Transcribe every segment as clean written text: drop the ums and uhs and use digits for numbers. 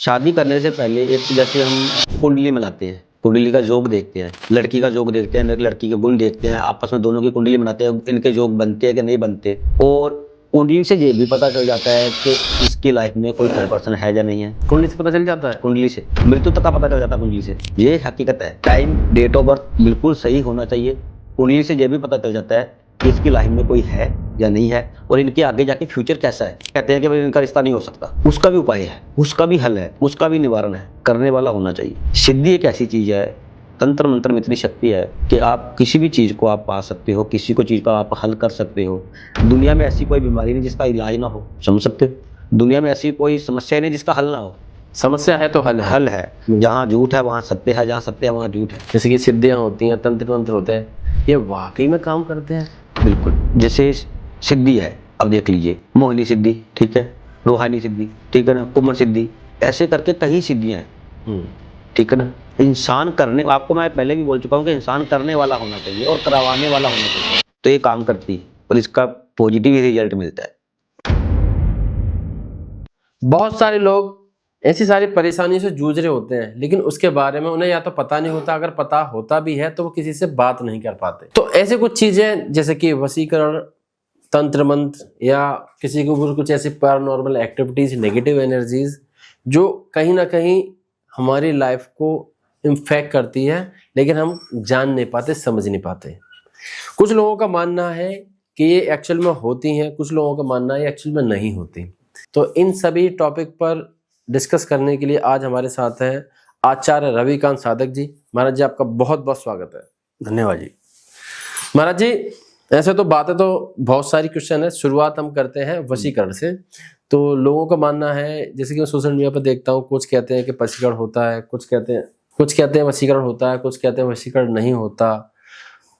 शादी करने से पहले एक तो जैसे हम कुंडली बनाते हैं, कुंडली का जोग देखते हैं, लड़की का जोग देखते हैं, लड़की के गुण देखते हैं, आपस में दोनों की कुंडली बनाते हैं, इनके जोग बनते हैं कि नहीं बनते। और कुंडली से ये भी पता चल जाता है कि इसकी लाइफ में कोई थर्ड पर्सन है या नहीं है। कुंडली से पता चल जाता है। कुंडली से मृत्यु तक का पता चल जाता है कुंडली से, ये हकीकत है। टाइम, डेट ऑफ बर्थ बिल्कुल सही होना चाहिए। कुंडली से ये भी पता चल जाता है कि इसकी लाइफ में कोई है या नहीं है, और इनके आगे जाके फ्यूचर कैसा है। कहते हैं कि भाई इनका रिश्ता नहीं हो सकता, उसका भी उपाय है, उसका भी हल है, उसका भी निवारण है, करने वाला होना चाहिए। सिद्धि एक ऐसी चीज है, तंत्र मंत्र में इतनी शक्ति है कि आप किसी भी चीज को आप पा सकते हो, किसी को चीज का आप हल कर सकते हो। दुनिया में ऐसी कोई बीमारी नहीं जिसका इलाज ना हो, समझ सकते हो। दुनिया में ऐसी कोई समस्या नहीं जिसका हल ना हो। समस्या है तो हल है। हल है, जहाँ झूठ है वहाँ सत्य है, जहाँ सत्य है वहाँ झूठ है। जैसे कि सिद्धियां होती हैं, तंत्र मंत्र होते हैं, ये वाकई में काम करते हैं। बिल्कुल। जैसे सिद्धि है, अब देख लीजिए, मोहिनी सिद्धि, ठीक है, रूहानी सिद्धि, ठीक है ना, कुमर सिद्धि, ऐसे करके कई सिद्धियां हैं, ठीक है ना। इंसान करने, आपको मैं पहले भी बोल चुका हूँ कि इंसान करने वाला होना चाहिए और करवाने वाला होना चाहिए, तो ये काम करती है और इसका पॉजिटिव रिजल्ट मिलता है। बहुत सारे लोग ऐसी सारी परेशानियों से जूझ रहे होते हैं, लेकिन उसके बारे में उन्हें या तो पता नहीं होता, अगर पता होता भी है तो वो किसी से बात नहीं कर पाते। तो ऐसे कुछ चीजें जैसे कि वशीकरण, तंत्र मंत्र, या किसी के ऊपर कुछ ऐसी पैरानॉर्मल एक्टिविटीज, नेगेटिव एनर्जीज जो कहीं ना कहीं हमारी लाइफ को इम्फेक्ट करती है, लेकिन हम जान नहीं पाते, समझ नहीं पाते। कुछ लोगों का मानना है कि ये एक्चुअल में होती हैं, कुछ लोगों का मानना है एक्चुअल में नहीं होती। तो इन सभी टॉपिक पर डिस्कस करने के लिए आज हमारे साथ हैं आचार्य रविकांत साधक जी। महाराज जी, आपका बहुत बहुत स्वागत है। धन्यवाद जी। महाराज जी, ऐसे तो बातें तो बहुत सारी क्वेश्चन है, शुरुआत हम करते हैं वशीकरण से। तो लोगों का मानना है, जैसे कि मैं सोशल मीडिया पर देखता हूँ, कुछ कहते हैं कि वशीकरण होता है, कुछ कहते हैं वशीकरण होता है, कुछ कहते हैं वशीकरण नहीं होता।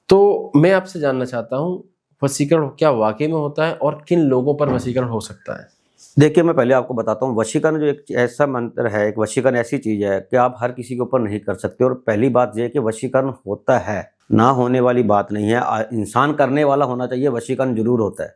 तो मैं आपसे जानना चाहता हूँ, वशीकरण क्या वाकई में होता है और किन लोगों पर वशीकरण हो सकता है? देखिए, मैं पहले आपको बताता हूँ, वशीकरण जो एक ऐसा मंत्र है, एक वशीकरण ऐसी चीज है कि आप हर किसी के ऊपर नहीं कर सकते। और पहली बात यह है कि वशीकरण होता है, ना होने वाली बात नहीं है। इंसान करने वाला होना चाहिए, वशीकरण जरूर होता है।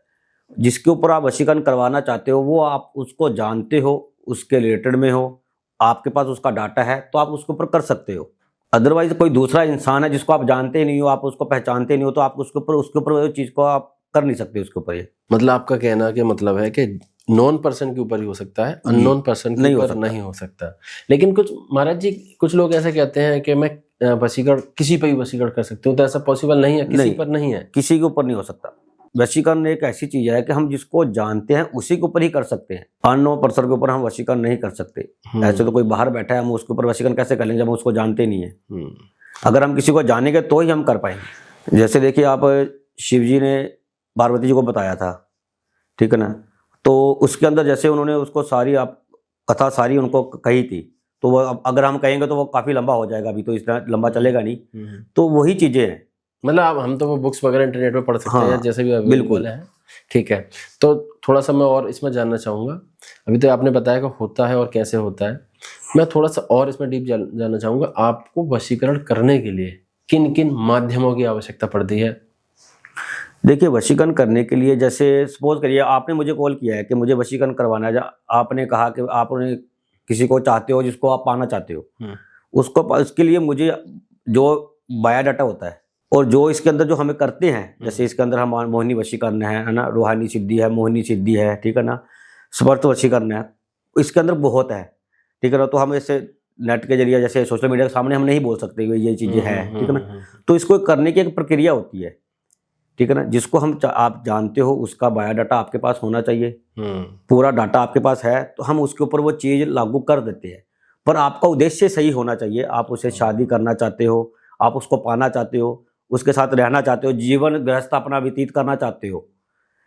जिसके ऊपर आप वशीकरण करवाना चाहते हो वो आप उसको जानते हो, उसके रिलेटेड में हो, आपके पास उसका डाटा है, तो आप उसके ऊपर कर सकते हो। अदरवाइज कोई दूसरा इंसान है जिसको आप जानते ही नहीं हो, आप उसको पहचानते नहीं हो, तो आप उसके ऊपर वो चीज को आप कर नहीं सकते उसके ऊपर। ये मतलब आपका कहना के मतलब है कि नॉन पर्सन के ऊपर ही हो सकता है, अननोन पर्सन के ऊपर नहीं हो सकता। लेकिन कुछ महाराज जी, कुछ लोग ऐसे कहते हैं कि मैं वशीकरण किसी पर भी वशीकरण कर सकते हूँ, तो ऐसा पॉसिबल नहीं है, किसी पर नहीं है, किसी के ऊपर नहीं हो सकता। वशीकरण एक ऐसी चीज है कि हम जिसको जानते हैं उसी के ऊपर ही कर सकते हैं। अननोन पर्सन के ऊपर हम वशीकरण नहीं कर सकते। ऐसे तो कोई बाहर बैठा है, हम उसके ऊपर वशीकरण कैसे कर लेंगे जब हम उसको जानते नहीं है। अगर हम किसी को जानेंगे तो ही हम कर पाएंगे। जैसे देखिए, आप शिव जी ने पार्वती जी को बताया था, ठीक है ना, तो उसके अंदर जैसे उन्होंने उसको सारी आप कथा सारी उनको कही थी, तो वो अगर हम कहेंगे तो वो काफी लंबा हो जाएगा, अभी तो इतना लंबा चलेगा नहीं। तो वही चीजें हैं। मतलब हम तो वो बुक्स वगैरह इंटरनेट पे पढ़ सकते हैं, जैसे भी बिल्कुल है। ठीक है, तो थोड़ा सा मैं और इसमें जानना चाहूँगा। अभी तो आपने बताया कि होता है और कैसे होता है, मैं थोड़ा सा और इसमें डीप जानना चाहूँगा। आपको वशीकरण करने के लिए किन किन माध्यमों की आवश्यकता पड़ती है? देखिए, वशीकरण करने के लिए, जैसे सपोज करिए आपने मुझे कॉल किया है कि मुझे वशीकरण करवाना है, आपने कहा कि आपने किसी को चाहते हो जिसको आप पाना चाहते हो, उसको उसके लिए मुझे जो बायोडाटा होता है और जो इसके अंदर जो हमें करते हैं, जैसे इसके अंदर हम मोहिनी वशीकरण है ना, रूहानी सिद्धि है, मोहिनी सिद्धि है, ठीक है ना, स्पर्श वशीकरण है, इसके अंदर बहुत है, ठीक है ना। तो हम ऐसे नेट के जरिए, जैसे सोशल मीडिया के सामने हम नहीं बोल सकते कि ये चीजें हैं, ठीक है ना। तो इसको करने की एक प्रक्रिया होती है, ठीक है ना। जिसको हम आप जानते हो उसका बायोडाटा आपके पास होना चाहिए, पूरा डाटा आपके पास है, तो हम उसके ऊपर वो चीज लागू कर देते हैं। पर आपका उद्देश्य सही होना चाहिए। आप उसे शादी करना चाहते हो, आप उसको पाना चाहते हो, उसके साथ रहना चाहते हो, जीवन गृहस्थ अपना व्यतीत करना चाहते हो।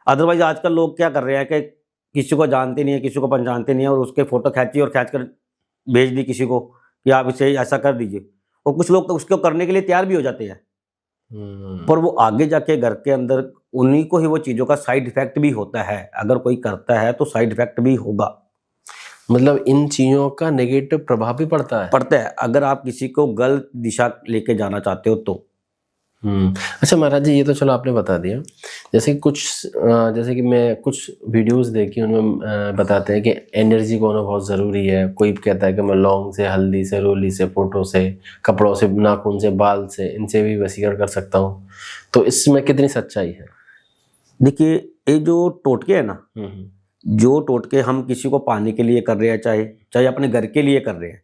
अदरवाइज आजकल लोग क्या कर रहे हैं कि किसी को जानते नहीं है, किसी को पहचानते नहीं है, और उसके फोटो खींची और खींच कर भेज दी किसी को कि आप इसे ऐसा कर दीजिए, और कुछ लोग तो उसको करने के लिए तैयार भी हो जाते हैं, पर वो आगे जाके घर के अंदर उन्हीं को ही वो चीजों का साइड इफेक्ट भी होता है। अगर कोई करता है तो साइड इफेक्ट भी होगा। मतलब इन चीजों का नेगेटिव प्रभाव भी पड़ता है। अगर आप किसी को गलत दिशा लेके जाना चाहते हो तो अच्छा महाराज जी, ये तो चलो आपने बता दिया। जैसे कि जैसे कि मैं कुछ वीडियोस देखी, उनमें बताते हैं कि एनर्जी को होना बहुत ज़रूरी है। कोई कहता है कि मैं लौंग से, हल्दी से, रोली से, फोटो से, कपड़ों से, नाखून से, बाल से, इनसे भी वसीयत कर सकता हूँ। तो इसमें कितनी सच्चाई है? देखिए, ये जो टोटके है ना, जो टोटके हम किसी को पाने के लिए कर रहे हैं, चाहे चाहे अपने घर के लिए कर रहे हैं,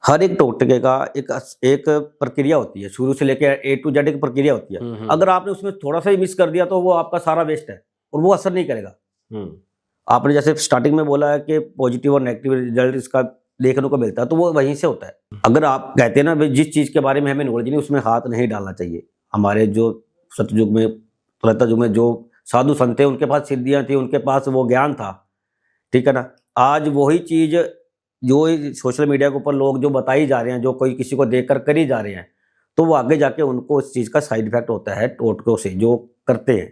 हर एक टोटके का एक प्रक्रिया होती है। शुरू से लेकर A to Z एक प्रक्रिया होती है। अगर आपने उसमें थोड़ा सा ही मिस कर दिया तो वो आपका सारा वेस्ट है और वो असर नहीं करेगा। आपने जैसे स्टार्टिंग में बोला है कि पॉजिटिव और नेगेटिव रिजल्ट इसका देखने को मिलता है, तो वो वहीं से होता है। अगर आप कहते हैं ना भाई, जिस चीज के बारे में हमें नॉलेज नहीं, उसमें हाथ नहीं डालना चाहिए। हमारे जो सतयुग में, त्रेता युग में जो साधु संत थे, उनके पास सिद्धियां थी, उनके पास वो ज्ञान था, ठीक है ना। आज वही चीज जो सोशल मीडिया के ऊपर लोग जो बताई जा रहे हैं, जो कोई किसी को देखकर करी जा रहे हैं, तो वो आगे जाके उनको उस चीज का साइड इफेक्ट होता है टोटकों से जो करते हैं।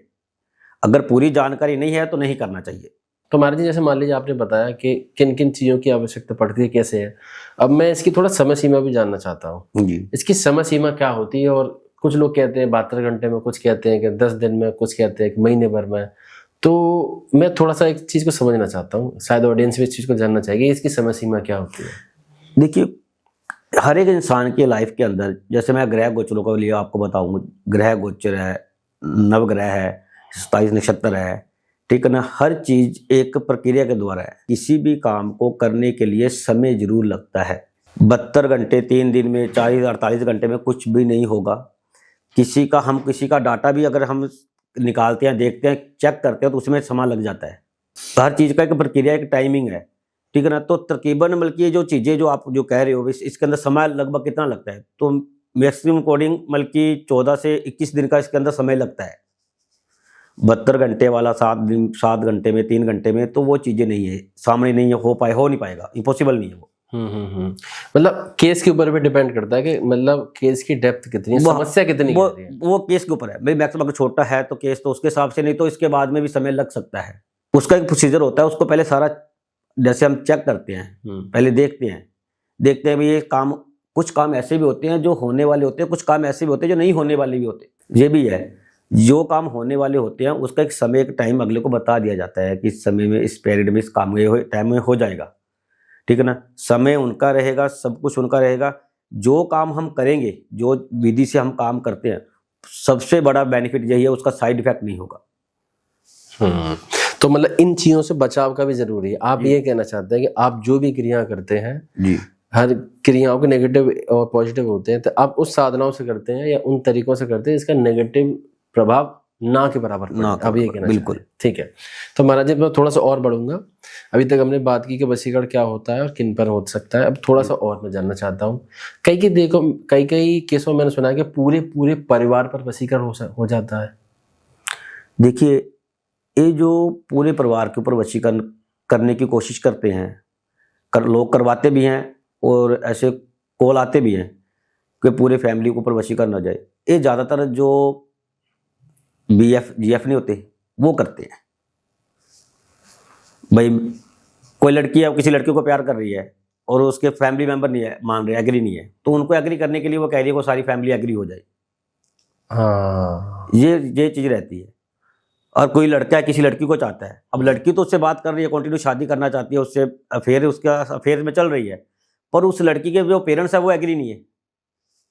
अगर पूरी जानकारी नहीं है तो नहीं करना चाहिए। तो महाराज जी, जैसे मान लीजिए आपने बताया कि किन किन चीज़ों की आवश्यकता पड़ती है, कैसे है। अब मैं इसकी थोड़ा समय सीमा भी जानना चाहता हूँ जी। इसकी समय सीमा क्या होती है? और कुछ लोग कहते हैं 72 घंटे में, कुछ कहते हैं कि 10 दिन में, कुछ कहते हैं कि महीने भर में। तो मैं थोड़ा सा एक चीज़ को समझना चाहता हूँ, शायद ऑडियंस भी इस चीज़ को जानना चाहिए, इसकी समय सीमा क्या होती है? देखिए, हर एक इंसान की लाइफ के अंदर, जैसे मैं ग्रह गोचरों के लिए आपको बताऊंगा, ग्रह गोचर है, नवग्रह है, 27 नक्षत्र है, ठीक है ना। हर चीज एक प्रक्रिया के द्वारा है। किसी भी काम को करने के लिए समय जरूर लगता है। 72 घंटे 3 दिन में, 40-48 घंटे में कुछ भी नहीं होगा। हम किसी का डाटा भी अगर हम निकालते हैं, देखते हैं, चेक करते हैं, तो उसमें समय लग जाता है। तो हर चीज का एक प्रक्रिया, एक टाइमिंग है, ठीक है ना। तो तकरीबन बल्कि ये जो चीजें जो आप जो कह रहे हो, इसके अंदर समय लगभग कितना लगता है, तो मैक्सिमम कोडिंग बल्कि 14 से 21 दिन का इसके अंदर समय लगता है। 72 घंटे वाला 7 घंटे में, 3 घंटे में, तो वो चीजें नहीं है, सामने नहीं है, हो नहीं पाएगा, इम्पॉसिबल नहीं है वो। मतलब केस के ऊपर भी डिपेंड करता है कि मतलब केस की डेप्थ कितनी है, समस्या कितनी है। वो केस के ऊपर है भाई। मैक्सिमम अगर छोटा है तो केस तो उसके हिसाब से, नहीं तो इसके बाद में भी समय लग सकता है। उसका एक प्रोसीजर होता है, उसको पहले सारा, जैसे हम चेक करते हैं, पहले देखते हैं भाई ये काम, कुछ काम ऐसे भी होते हैं जो होने वाले होते हैं, कुछ काम ऐसे भी होते हैं जो नहीं होने वाले भी होते हैं। ये भी है, जो काम होने वाले होते हैं उसका एक समय, एक टाइम अगले को बता दिया जाता है कि इस समय में, इस पीरियड में, इस काम में, टाइम में हो जाएगा, ठीक है ना। समय उनका रहेगा, सब कुछ उनका रहेगा। जो काम हम करेंगे, जो विधि से हम काम करते हैं, सबसे बड़ा बेनिफिट यही है, उसका साइड इफेक्ट नहीं होगा। तो मतलब इन चीजों से बचाव का भी जरूरी है। आप ये कहना चाहते हैं कि आप जो भी क्रिया करते हैं जी, हर क्रियाओं के नेगेटिव और पॉजिटिव होते हैं, तो आप उस साधनाओं से करते हैं या उन तरीकों से करते हैं इसका नेगेटिव प्रभाव ना के बराबर पड़े। अब ये कहना बिल्कुल ठीक है। तो महाराज जी, मैं थोड़ा सा और बढ़ूंगा। अभी तक हमने बात की कि वशीकरण क्या होता है और किन पर हो सकता है। अब थोड़ा सा और मैं जानना चाहता हूँ। कई केसों में मैंने सुना है कि पूरे पूरे परिवार पर वशीकरण हो जाता है। देखिए, ये जो पूरे परिवार के ऊपर वशीकरण करने की कोशिश करते हैं, लोग करवाते भी हैं, और ऐसे कॉल आते भी हैं कि पूरे फैमिली के ऊपर वशीकरण हो जाए। ये ज़्यादातर जो BF GF नहीं होते, वो करते हैं। भाई कोई लड़की है, किसी लड़के को प्यार कर रही है और उसके फैमिली मेंबर नहीं है, मान रहे, एग्री नहीं है, तो उनको एग्री करने के लिए वो कह रही है वो सारी फैमिली एग्री हो जाए। हाँ, ये चीज़ रहती है। और कोई लड़का है, किसी लड़की को चाहता है, अब लड़की तो उससे बात कर रही है, कंटिन्यू शादी करना चाहती है उससे, अफेयर में चल रही है, पर उस लड़की के जो पेरेंट्स है वो एग्री नहीं है।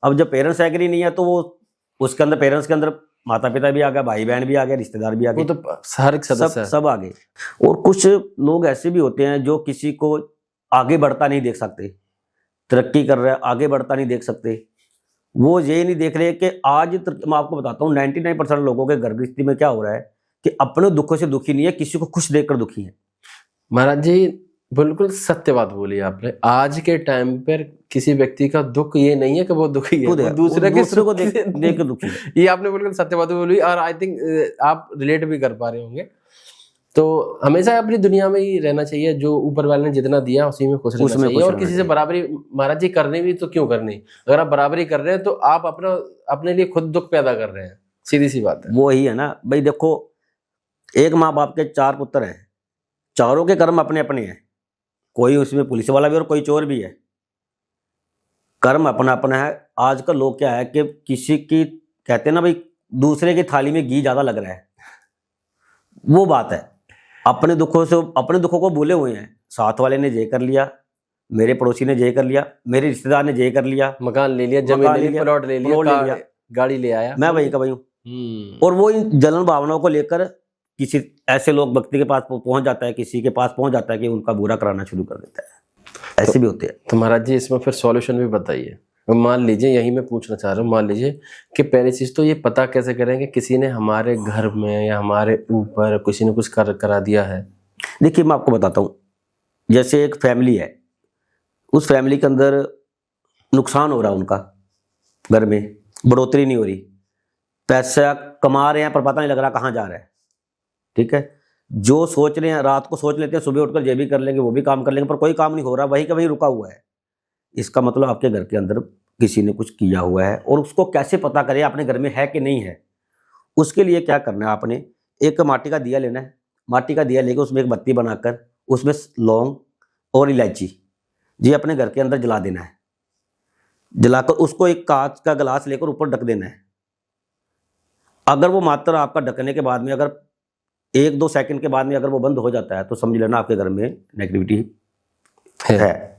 अब जब पेरेंट्स एग्री नहीं है तो वो उसके अंदर, पेरेंट्स के अंदर माता पिता भी आ गया, भाई बहन भी आ गए, रिश्तेदार भी आ गए, वो तो हर एक सदस्य सब आ गए। और कुछ लोग ऐसे भी होते हैं जो किसी को आगे बढ़ता नहीं देख सकते, तरक्की कर रहा है, आगे बढ़ता नहीं देख सकते। वो ये नहीं देख रहे कि आज मैं आपको बताता हूँ 99% लोगों के घर गृहस्थी में क्या हो रहा है कि अपने दुखों से दुखी नहीं है, किसी को खुश देखकर दुखी है। महाराज जी, बिल्कुल सत्य बात बोली आपने। आज के टाइम पर किसी व्यक्ति का दुख ये नहीं है कि वो दुखी है, वो दूसरे को देख कर दुखी है। ये आपने बिल्कुल सत्य बात बोली, और आई थिंक आप रिलेट भी कर पा रहे होंगे। तो हमेशा अपनी दुनिया में ही रहना चाहिए, जो ऊपर वाले ने जितना दिया उसी में खुश रहना चाहिए, और किसी से बराबरी महाराज जी करनी भी तो क्यों करनी। अगर आप बराबरी कर रहे हैं तो आप अपने लिए खुद दुख पैदा कर रहे हैं, सीधी सी बात है। वो ही है ना भाई। देखो, एक माँ बाप के 4 पुत्र हैं, चारों के कर्म अपने अपने हैं, कोई उसमें पुलिस वाला भी और कोई चोर भी है, कर्म अपना अपना है। आजकल लोग क्या है कि किसी की कहते हैं ना भाई, दूसरे की थाली में घी ज्यादा लग रहा है, वो बात है। अपने दुखों को भूले हुए हैं। साथ वाले ने ये कर लिया, मेरे पड़ोसी ने ये कर लिया, मेरे रिश्तेदार ने ये कर लिया, मकान ले लिया, जमीन ले ली, प्लॉट ले लिया, गाड़ी ले आया, मैं वही का वही हूँ। और वो इन जलन भावनाओं को लेकर किसी ऐसे लोग व्यक्ति के पास पहुंच जाता है, किसी के पास पहुंच जाता है कि उनका बुरा कराना शुरू कर देता है। ऐसे भी होते हैं। तो महाराज जी इसमें फिर सॉल्यूशन भी बताइए। मान लीजिए, यही मैं पूछना चाह रहा हूँ, मान लीजिए कि पहली चीज तो ये पता कैसे करेंगे किसी ने हमारे घर में या हमारे ऊपर किसी ने कुछ करा दिया है। देखिए मैं आपको बताता हूँ, जैसे एक फैमिली है, उस फैमिली के अंदर नुकसान हो रहा है, उनका घर में बढ़ोतरी नहीं हो रही, पैसा कमा रहे हैं पर पता नहीं लग रहा कहाँ जा रहा है, ठीक है। जो सोच रहे हैं रात को सोच लेते हैं, सुबह उठकर ये भी कर लेंगे वो भी काम कर लेंगे, पर कोई काम नहीं हो रहा, वही का वही रुका हुआ है। इसका मतलब आपके घर के अंदर किसी ने कुछ किया हुआ है, और उसको कैसे पता करें अपने घर में है कि नहीं है। उसके लिए क्या करना है, आपने एक माटी का दिया लेना है, माटी का दिया लेकर उसमें एक बत्ती बनाकर उसमें लौंग और इलायची ये अपने घर के अंदर जला देना है। जलाकर उसको एक कांच का गिलास लेकर ऊपर ढक देना है। अगर वो मात्रा आपका ढकने के बाद में अगर 1-2 सेकंड के बाद में अगर वो बंद हो जाता है तो समझ लेना आपके घर में नेगेटिविटी है।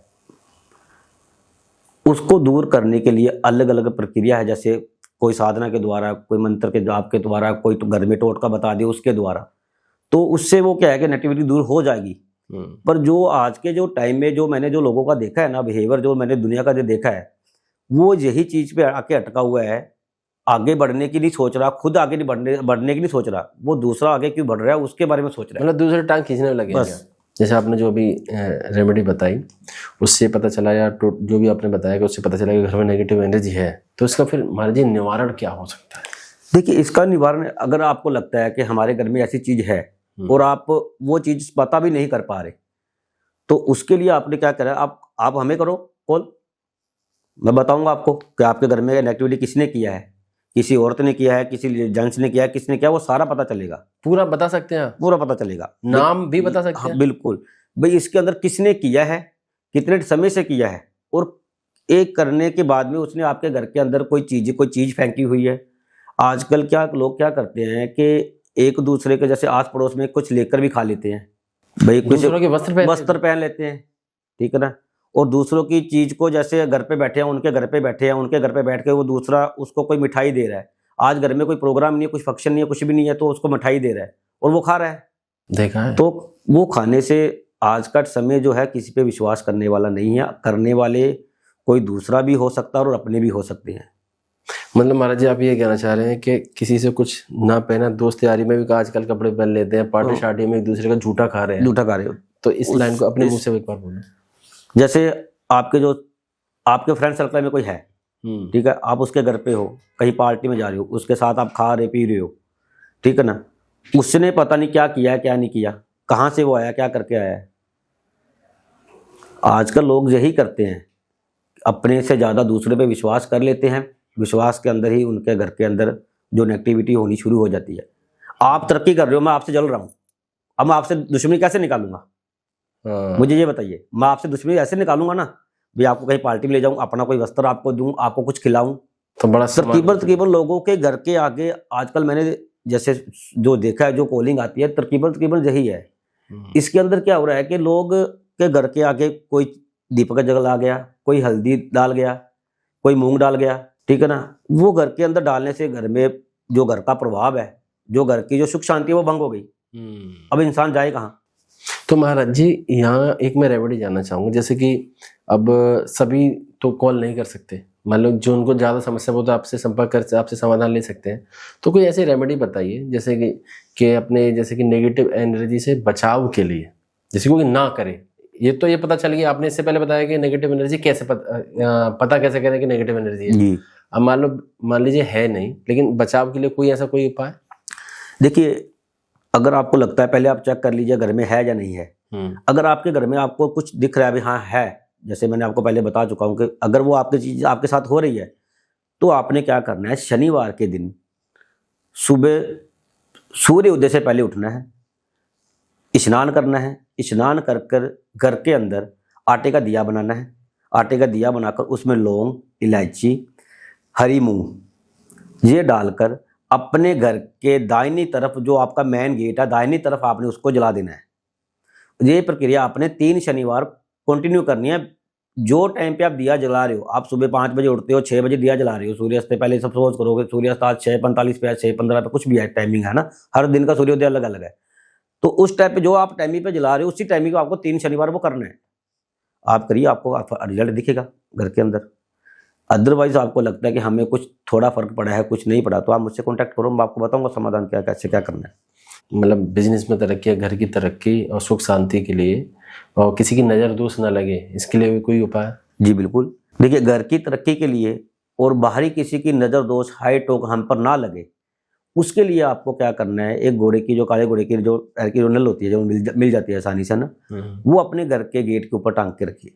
उसको दूर करने के लिए अलग अलग प्रक्रिया है, जैसे कोई साधना के द्वारा, कोई मंत्र के जाप के द्वारा, कोई तो घर में टोटका बता दे उसके द्वारा, तो उससे वो क्या है कि नेगेटिविटी दूर हो जाएगी। पर जो आज के जो टाइम में जो मैंने जो लोगों का देखा है ना, बिहेवियर जो मैंने दुनिया का जो देखा है, वो यही चीज पे आके अटका हुआ है। आगे बढ़ने की नहीं सोच रहा, खुद आगे नहीं बढ़ने की नहीं सोच रहा, वो दूसरा आगे क्यों बढ़ रहा है उसके बारे में सोच रहा है, मतलब दूसरे टांग खींचने में लगे। बस। जैसे आपने जो भी रेमेडी बताई उससे पता चला, या जो भी आपने बताया कि उससे पता चला कि घर में नेगेटिव एनर्जी है, तो इसका फिर महाराज जी निवारण क्या हो सकता है? देखिए इसका निवारण, अगर आपको लगता है कि हमारे घर में ऐसी चीज है और आप वो चीज पता भी नहीं कर पा रहे, तो उसके लिए आपने क्या करा, आप हमें करो कॉल, मैं बताऊंगा आपको कि आपके घर में नेगेटिविटी किसने किया है, किसी औरत ने किया है, किसी जेंट्स ने किया है, किसने किया, वो सारा पता चलेगा। पूरा बता सकते हैं? पूरा पता चलेगा, नाम भी बता सकते हैं? बिल्कुल भाई, इसके अंदर किसने किया है, कितने समय से किया है, और एक करने के बाद में उसने आपके घर के अंदर कोई चीज फेंकी हुई है। आजकल क्या लोग क्या करते हैं कि एक दूसरे के जैसे आस पड़ोस में कुछ लेकर भी खा लेते हैं भाई, दूसरों के वस्त्र पहन लेते हैं, ठीक है ना, और दूसरों की चीज को, जैसे घर पे बैठे हैं, उनके घर पे बैठे हैं, उनके घर पे बैठ के वो दूसरा उसको कोई मिठाई दे रहा है, आज घर में कोई प्रोग्राम नहीं है, कुछ फंक्शन नहीं है, कुछ भी नहीं है, तो उसको मिठाई दे रहा है और वो खा रहा है, देखा है। तो वो खाने से आज का समय जो है किसी पे विश्वास करने वाला नहीं है। करने वाले कोई दूसरा भी हो सकता है और अपने भी हो सकते हैं। मतलब महाराज जी आप ये कहना चाह रहे हैं कि किसी से कुछ ना पहना, दोस्त यारी में भी आजकल कपड़े पहन लेते हैं, पार्टी शार्टी में एक दूसरे का झूठा खा रहे हो, तो इस लाइन को अपने मुंह से एक बार बोलो। जैसे आपके फ्रेंड सर्कल में कोई है, ठीक है, आप उसके घर पे हो, कहीं पार्टी में जा रहे हो, उसके साथ आप खा रहे पी रहे हो, ठीक है ना, उसने पता नहीं क्या किया है क्या नहीं किया, कहाँ से वो आया, क्या करके आया है। आजकल लोग यही करते हैं, अपने से ज्यादा दूसरे पे विश्वास कर लेते हैं, विश्वास के अंदर ही उनके घर के अंदर जो नेगेटिविटी होनी शुरू हो जाती है। आप तरक्की कर रहे हो, मैं आपसे जल रहा हूँ, अब मैं आपसे दुश्मनी कैसे निकालूंगा? मुझे ये बताइए, मैं आपसे दुश्मनी ऐसे निकालूंगा ना भी, आपको कहीं पार्टी में ले जाऊं, अपना कोई वस्त्र आपको दूं, आपको कुछ खिलाऊं, तो बड़ा तकरीबन लोगों के घर के आगे आजकल मैंने जैसे जो देखा है, जो कॉलिंग आती है, तकरीबन यही है। इसके अंदर क्या हो रहा है कि लोग के घर के आगे कोई दीपक जला गया, कोई हल्दी डाल गया, कोई मूंग डाल गया, ठीक है ना, वो घर के अंदर डालने से घर में जो घर का प्रभाव है, जो घर की जो सुख शांति है वो भंग हो गई। अब इंसान जाए कहाँ? तो महाराज जी यहाँ एक मैं रेमेडी जानना चाहूंगा, जैसे कि अब सभी तो कॉल नहीं कर सकते, मान लो जो उनको ज्यादा समस्या हो तो आपसे संपर्क कर आपसे समाधान ले सकते हैं, तो कोई ऐसी रेमेडी बताइए जैसे कि अपने जैसे कि नेगेटिव एनर्जी से बचाव के लिए, जैसे कोई ना करे। ये तो ये पता चल गया, आपने इससे पहले बताया कि नेगेटिव एनर्जी कैसे पता कैसे करें कि नेगेटिव एनर्जी है। अब मान लीजिए है नहीं, लेकिन बचाव के लिए कोई ऐसा कोई उपाय? देखिए, अगर आपको लगता है, पहले आप चेक कर लीजिए घर में है या नहीं है। अगर आपके घर में आपको कुछ दिख रहा है, हाँ है, जैसे मैंने आपको पहले बता चुका हूं कि अगर वो आपकी चीज आपके साथ हो रही है, तो आपने क्या करना है, शनिवार के दिन सुबह सूर्य उदय से पहले उठना है, स्नान करना है, स्नान कर कर घर के अंदर आटे का दिया बनाना है, आटे का दिया बनाकर उसमें लौंग, इलायची, हरी मूंग ये डालकर अपने घर के दाहिनी तरफ जो आपका मेन गेट है, दाहिनी तरफ आपने उसको जला देना है। ये प्रक्रिया आपने 3 शनिवार कंटिन्यू करनी है। जो टाइम पे आप दिया जला रहे हो, आप सुबह 5 बजे उठते हो, 6 बजे दिया जला रहे हो, सूर्यास्त से पहले सब सोच करोगे, सूर्यास्त आज 6:45 पे, 6:15 पे, कुछ भी है टाइमिंग है ना, हर दिन का सूर्योदय अलग अलग है। तो उस टाइम पे जो आप टाइमिंग पे जला रहे हो, उसी टाइमिंग को आपको 3 शनिवार वो करना है। आप करिए, आपको रिजल्ट दिखेगा घर के अंदर। अदरवाइज आपको लगता है कि हमें कुछ थोड़ा फर्क पड़ा है, कुछ नहीं पड़ा, तो आप मुझसे कॉन्टैक्ट करो, मैं आपको बताऊंगा समाधान क्या, कैसे क्या करना है। मतलब बिजनेस में तरक्की, घर की तरक्की और सुख शांति के लिए, और किसी की नज़र दोष ना लगे, इसके लिए भी कोई उपाय? जी बिल्कुल। देखिए, घर की तरक्की के लिए और बाहरी किसी की नज़र दोष, हाई टोक हम पर ना लगे, उसके लिए आपको क्या करना है, एक घोड़े की, जो काले घोड़े की जो पैर की नल होती है, जो मिल जाती है आसानी से ना, वो अपने घर के गेट के ऊपर टांग के रखिए।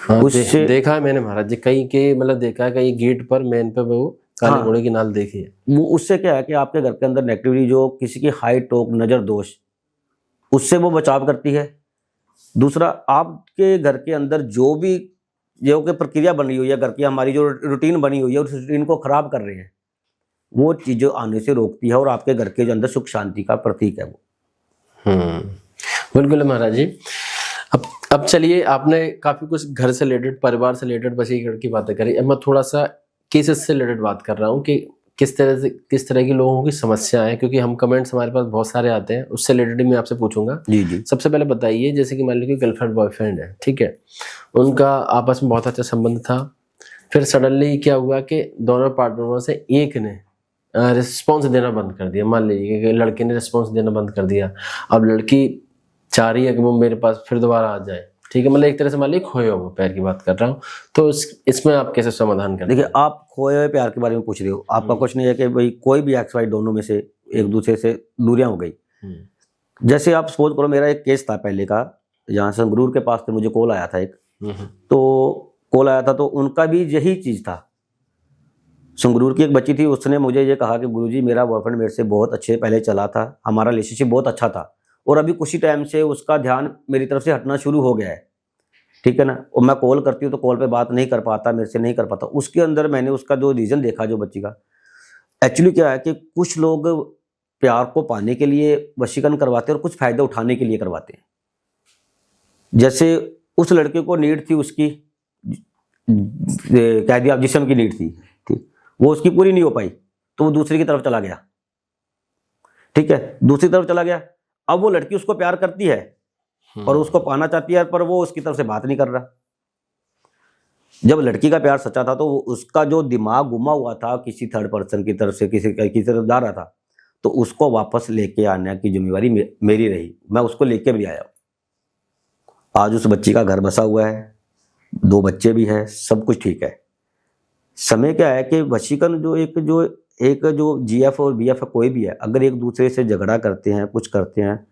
हाँ, उससे देखा है मैंने महाराज जी, कई के मतलब देखा है, कई गेट पर मेन पे वो काले घोड़े की नाल देखी है। वो उससे क्या है कि आपके घर के अंदर नेगेटिविटी, जो किसी की हाई टोक, नज़र दोष, उससे वो बचाव करती है। दूसरा, आपके घर के अंदर जो भी जो कि प्रक्रिया बनी हुई है, घर की हमारी जो रूटीन बनी हुई है, उस रूटीन को खराब कर रहे हैं, वो चीज़ें आने से रोकती है और आपके घर के जो अंदर सुख शांति का प्रतीक है वो। बिल्कुल महाराज जी। अब चलिए, आपने काफी कुछ घर से रिलेटेड, परिवार से रिलेटेड, वशीकरण की बातें करी। अब मैं थोड़ा सा केसेस से रिलेटेड बात कर रहा हूँ कि किस तरह की लोगों की समस्या है, क्योंकि हम कमेंट्स हमारे पास बहुत सारे आते हैं, उससे रिलेटेड मैं आपसे पूछूंगा। जी जी। सबसे पहले बताइए, जैसे कि मान लीजिए गर्लफ्रेंड बॉयफ्रेंड है, ठीक है, उनका आपस में बहुत अच्छा संबंध था, फिर सडनली क्या हुआ कि दोनों पार्टनरों से एक ने रिस्पॉन्स देना बंद कर दिया। मान लीजिए कि लड़के ने रिस्पॉन्स देना बंद कर दिया, अब लड़की चाह रही है कि वो मेरे पास फिर दोबारा आ जाए, ठीक है, मतलब एक तरह से मान लीजिए खोए हुए पैर की बात कर रहा हूँ, तो इसमें आप कैसे समाधान करते हैं? देखिए, आप खोए हुए प्यार के बारे में पूछ रहे हो, आपका क्वेश्चन ये है कि भाई कोई भी एक्स वाई दोनों में से एक दूसरे से दूरियां हो गई। जैसे आप सपोज करो, मेरा एक केस था पहले का, जहाँ संगरूर के पास से मुझे कॉल आया था एक, तो कॉल आया था तो उनका भी यही चीज़ था। संगरूर की एक बच्ची थी, उसने मुझे ये कहा कि गुरुजी मेरा बॉयफ्रेंड मेरे से बहुत अच्छे पहले चला था, हमारा रिलेशनशिप बहुत अच्छा था, और अभी कुछ ही टाइम से उसका ध्यान मेरी तरफ से हटना शुरू हो गया है, ठीक है ना, और मैं कॉल करती हूँ तो कॉल पे बात नहीं कर पाता, मेरे से नहीं कर पाता। उसके अंदर मैंने उसका जो रीज़न देखा, जो बच्ची का एक्चुअली क्या है कि कुछ लोग प्यार को पाने के लिए वशीकरण करवाते हैं और कुछ फ़ायदा उठाने के लिए करवाते हैं। जैसे उस लड़के को नीड थी उसकी, कह दिया जिस्म की नीड थी, ठीक, वो उसकी पूरी नहीं हो पाई तो वो दूसरी की तरफ चला गया, ठीक है, दूसरी तरफ चला गया। अब वो लड़की उसको प्यार करती है और उसको पाना चाहती है, पर वो उसकी तरफ से बात नहीं कर रहा। जब लड़की का प्यार सच्चा था तो उसका जो दिमाग गुमा हुआ था किसी थर्ड पर्सन की तरफ से, किसी तरफ जा रहा था, तो उसको वापस लेके आने की जिम्मेवारी मेरी रही, मैं उसको लेके भी आया। आज उस बच्ची का घर बसा हुआ है, 2 बच्चे भी हैं, सब कुछ ठीक है। समय क्या है कि वशीकरण जो जो जीएफ और बीएफ कोई भी है, अगर एक दूसरे से झगड़ा करते हैं, कुछ करते हैं,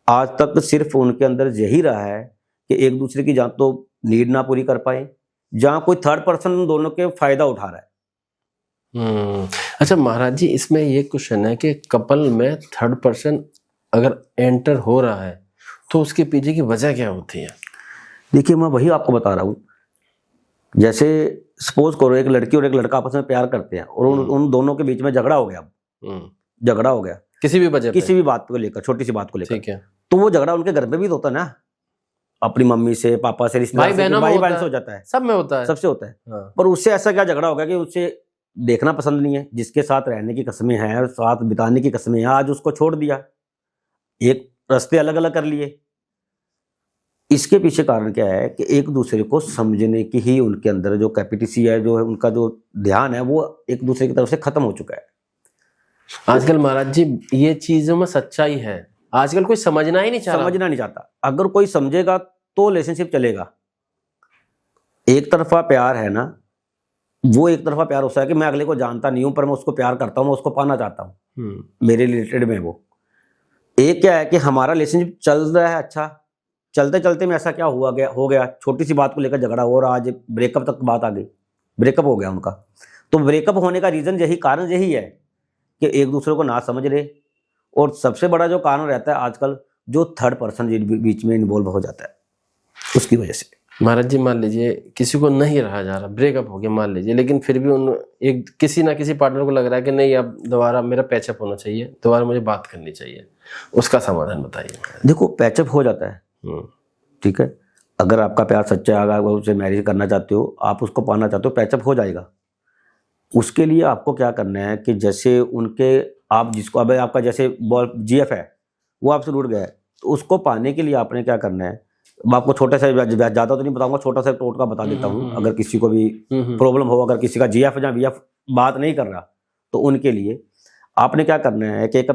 आज तक सिर्फ उनके अंदर यही रहा है कि एक दूसरे की जहाँ तो नीड ना पूरी कर पाए, जहाँ कोई थर्ड पर्सन दोनों के फायदा उठा रहा है। अच्छा महाराज जी, इसमें ये क्वेश्चन है कि कपल में थर्ड पर्सन अगर एंटर हो रहा है तो उसके पीछे की वजह क्या होती है? देखिए, मैं वही आपको बता रहा हूँ। जैसे सपोज करो एक लड़की और एक लड़का आपस में प्यार करते हैं और उन दोनों के बीच में झगड़ा हो गया, झगड़ा हो गया किसी भी वजह, किसी भी बात को लेकर, छोटी सी बात को लेकर, ठीक है, तो वो झगड़ा उनके घर पे भी तो होता है ना, अपनी मम्मी से, पापा से, रिश्तेदार से, भाई बहन से हो जाता है, सब में होता है, सबसे होता है। हाँ। पर उससे ऐसा क्या झगड़ा होगा कि उससे देखना पसंद नहीं है, जिसके साथ रहने की कस्में हैं, साथ बिताने की कस्में हैं, आज उसको छोड़ दिया, एक रास्ते अलग अलग कर लिए। इसके पीछे कारण क्या है कि एक दूसरे को समझने की ही उनके अंदर जो कैपेसिटी है, जो है उनका जो ध्यान है, वो एक दूसरे की तरफ से खत्म हो चुका है। आजकल महाराज जी ये चीजों में सच्चाई है, आजकल कोई समझना ही नहीं चाहता। अगर कोई समझेगा तो रिलेशनशिप चलेगा। एक तरफा प्यार है ना, वो एक तरफा प्यार होता है कि मैं अगले को जानता नहीं हूं पर मैं उसको प्यार करता हूं, मैं उसको पाना चाहता हूं, मेरे रिलेटेड में वो। एक क्या है कि हमारा रिलेशनशिप चल रहा है, अच्छा चलते चलते में ऐसा क्या हो गया, छोटी सी बात को लेकर झगड़ा हो और आज ब्रेकअप तक बात आ गई, ब्रेकअप हो गया उनका। तो ब्रेकअप होने का रीजन कारण यही है कि एक दूसरे को ना समझ रहे, और सबसे बड़ा जो कारण रहता है आजकल, जो थर्ड पर्सन बीच में इन्वॉल्व हो जाता है, उसकी वजह से। महाराज जी मान लीजिए किसी को नहीं रहा जा रहा, ब्रेकअप हो गया मान लीजिए, लेकिन फिर भी उन एक किसी ना किसी पार्टनर को लग रहा है कि नहीं अब दोबारा मेरा पैचअप होना चाहिए, दोबारा मुझे बात करनी चाहिए, उसका समाधान बताइए। देखो पैचअप हो जाता है, ठीक है, अगर आपका प्यार सच्चा है, अगर उसे मैरिज करना चाहते हो, आप उसको पाना चाहते हो, पैचअप हो जाएगा। उसके लिए आपको क्या करना है कि जैसे उनके आप जिसको अब आपका जैसे बॉल जीएफ है वो आपसे रूठ गया है, तो उसको पाने के लिए आपने क्या करना है, मैं आपको छोटा सा ज़्यादा तो नहीं बताऊंगा, छोटा सा टोटका बता देता हूँ। अगर किसी को भी प्रॉब्लम हो, अगर किसी का जीएफ या वीएफ बात नहीं कर रहा, तो उनके लिए आपने क्या करना है कि एक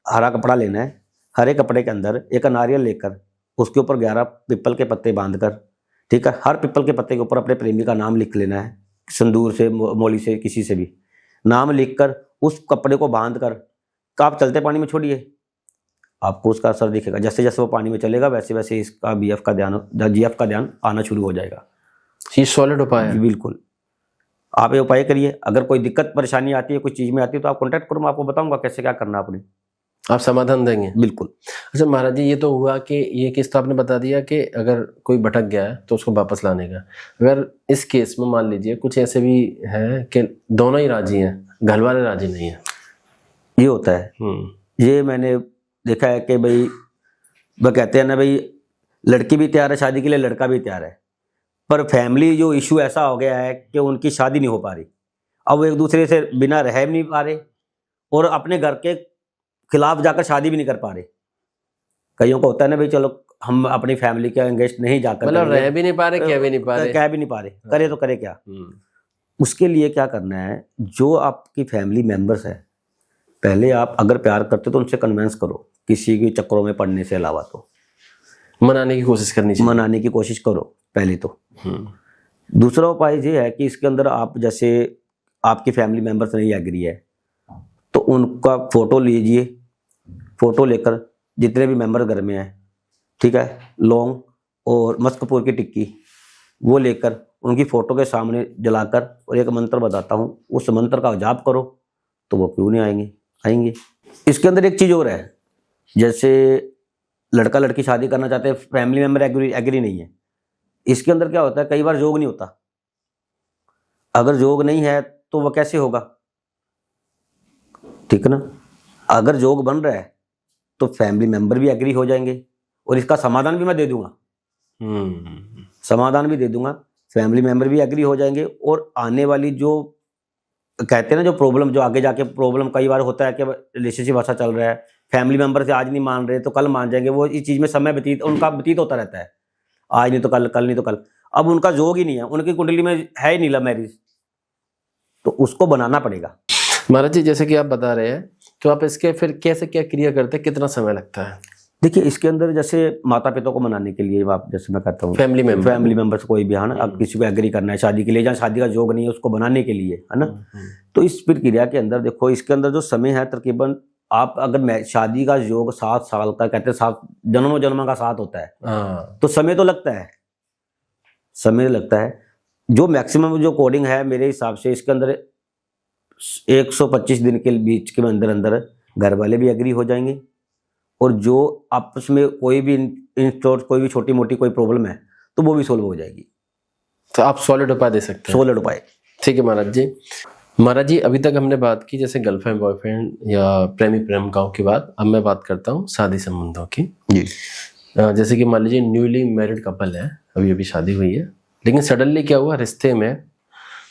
हरा कपड़ा लेना है, हरे कपड़े के अंदर एक नारियल लेकर उसके ऊपर 11 पीपल के पत्ते बांधकर, ठीक है, हर पीपल के पत्ते के ऊपर अपने प्रेमी का नाम लिख लेना है, सिंदूर से, मोली से, किसी से भी नाम लिखकर उस कपड़े को बांधकर आप चलते पानी में छोड़िए, आपको उसका असर दिखेगा। जैसे जैसे वो पानी में चलेगा वैसे वैसे इसका जीएफ का ध्यान आना शुरू हो जाएगा। ये सॉलिड उपाय है। बिल्कुल, आप ये उपाय करिए। अगर कोई दिक्कत परेशानी आती है, कोई चीज़ में आती है, तो आप कॉन्टैक्ट करो, मैं आपको बताऊंगा कैसे क्या करना आपने, आप समाधान देंगे। बिल्कुल। अच्छा महाराज जी, ये तो हुआ कि ये केस तो आपने बता दिया कि अगर कोई भटक गया है तो उसको वापस लाने का। अगर इस केस में मान लीजिए कुछ ऐसे भी है कि दोनों ही राजी हैं, घर वाले राजी नहीं है, ये होता है। ये मैंने देखा है कि भाई वो कहते हैं ना भाई, लड़की भी तैयार है शादी के लिए, लड़का भी तैयार है, पर फैमिली जो इशू ऐसा हो गया है कि उनकी शादी नहीं हो पा रही। अब वो एक दूसरे से बिना रह भी नहीं पा रहे और अपने घर के खिलाफ जाकर शादी भी नहीं कर पा रहे। कईयों को होता है ना भाई, चलो हम अपनी फैमिली के अगेंस्ट नहीं जाकर, मतलब रह भी नहीं पा रहे, कह भी नहीं पा रहे, कह भी नहीं पा रहे, करे तो करे क्या। उसके लिए क्या करना है, जो आपकी फैमिली मेंबर्स है, पहले आप अगर प्यार करते हो तो उनसे कन्विंस करो, किसी के चक्करों में पड़ने से अलावा, तो मनाने की कोशिश करनी चाहिए, मनाने की कोशिश करो पहले तो। दूसरा उपाय ये है कि इसके अंदर आप जैसे आपकी फैमिली मेंबर्स नहीं एग्री है, तो उनका फोटो लीजिए, फोटो लेकर जितने भी मेंबर घर में हैं, ठीक है, लौंग और मस्क कपूर की टिक्की वो लेकर उनकी फोटो के सामने जलाकर, और एक मंत्र बताता हूँ, उस मंत्र का जाप करो, तो वो क्यों नहीं आएंगे, आएंगे। इसके अंदर एक चीज़ और है, जैसे लड़का लड़की शादी करना चाहते हैं, फैमिली मेंबर एग्री नहीं है, इसके अंदर क्या होता है, कई बार योग नहीं होता। अगर योग नहीं है तो वह कैसे होगा, ठीक है ना। अगर योग बन रहा है तो फैमिली मेंबर भी एग्री हो जाएंगे, और इसका समाधान भी मैं दे दूंगा, समाधान भी दे दूंगा, फैमिली मेंबर भी एग्री हो जाएंगे। और आने वाली जो कहते हैं ना, जो प्रॉब्लम, जो आगे जाके प्रॉब्लम कई बार होता है कि रिलेशनशिप अच्छा चल रहा है, फैमिली मेंबर से आज नहीं मान रहे तो कल मान जाएंगे, वो इस चीज़ में समय उनका व्यतीत होता रहता है, आज नहीं तो कल, कल नहीं तो कल। अब उनका योग ही नहीं है, उनकी कुंडली में है ही नहीं लव मैरिज, तो उसको बनाना पड़ेगा। महाराज जी जैसे कि आप बता रहे हैं, तो आप इसके फिर कैसे क्या क्रिया करते हैं, कितना समय लगता है? देखिए इसके अंदर जैसे माता पिता को मनाने के लिए, आप जैसे मैं कहता हूँ फैमिली मेंबर्स कोई भी है ना, अब किसी को एग्री करना है शादी के लिए, जहाँ शादी का योग नहीं है उसको बनाने के लिए, है ना। तो इस प्रक्रिया के अंदर देखो, इसके अंदर जो समय है तकरीबन, आप अगर शादी का योग 7 साल का, कहते हैं 7 जन्मों जन्म का साथ होता है, तो समय तो लगता है, समय लगता है। जो मैक्सिमम जो कोडिंग है मेरे हिसाब से, इसके अंदर 125 दिन के बीच के अंदर अंदर घर वाले भी एग्री हो जाएंगे, और जो आपस में कोई भी कोई भी छोटी मोटी कोई प्रॉब्लम है तो वो भी सोल्व हो जाएगी। तो आप सॉलिड उपाय दे सकते हैं। सॉलिड उपाय, ठीक है महाराज जी। महाराज जी अभी तक हमने बात की जैसे गर्लफ्रेंड बॉयफ्रेंड या प्रेमी प्रेमिकाओं की बात, अब मैं बात करता हूँ शादी संबंधों की जी। जैसे कि मान लीजिए न्यूली मैरिड कपल है, अभी अभी शादी हुई है, लेकिन सडनली क्या हुआ, रिश्ते में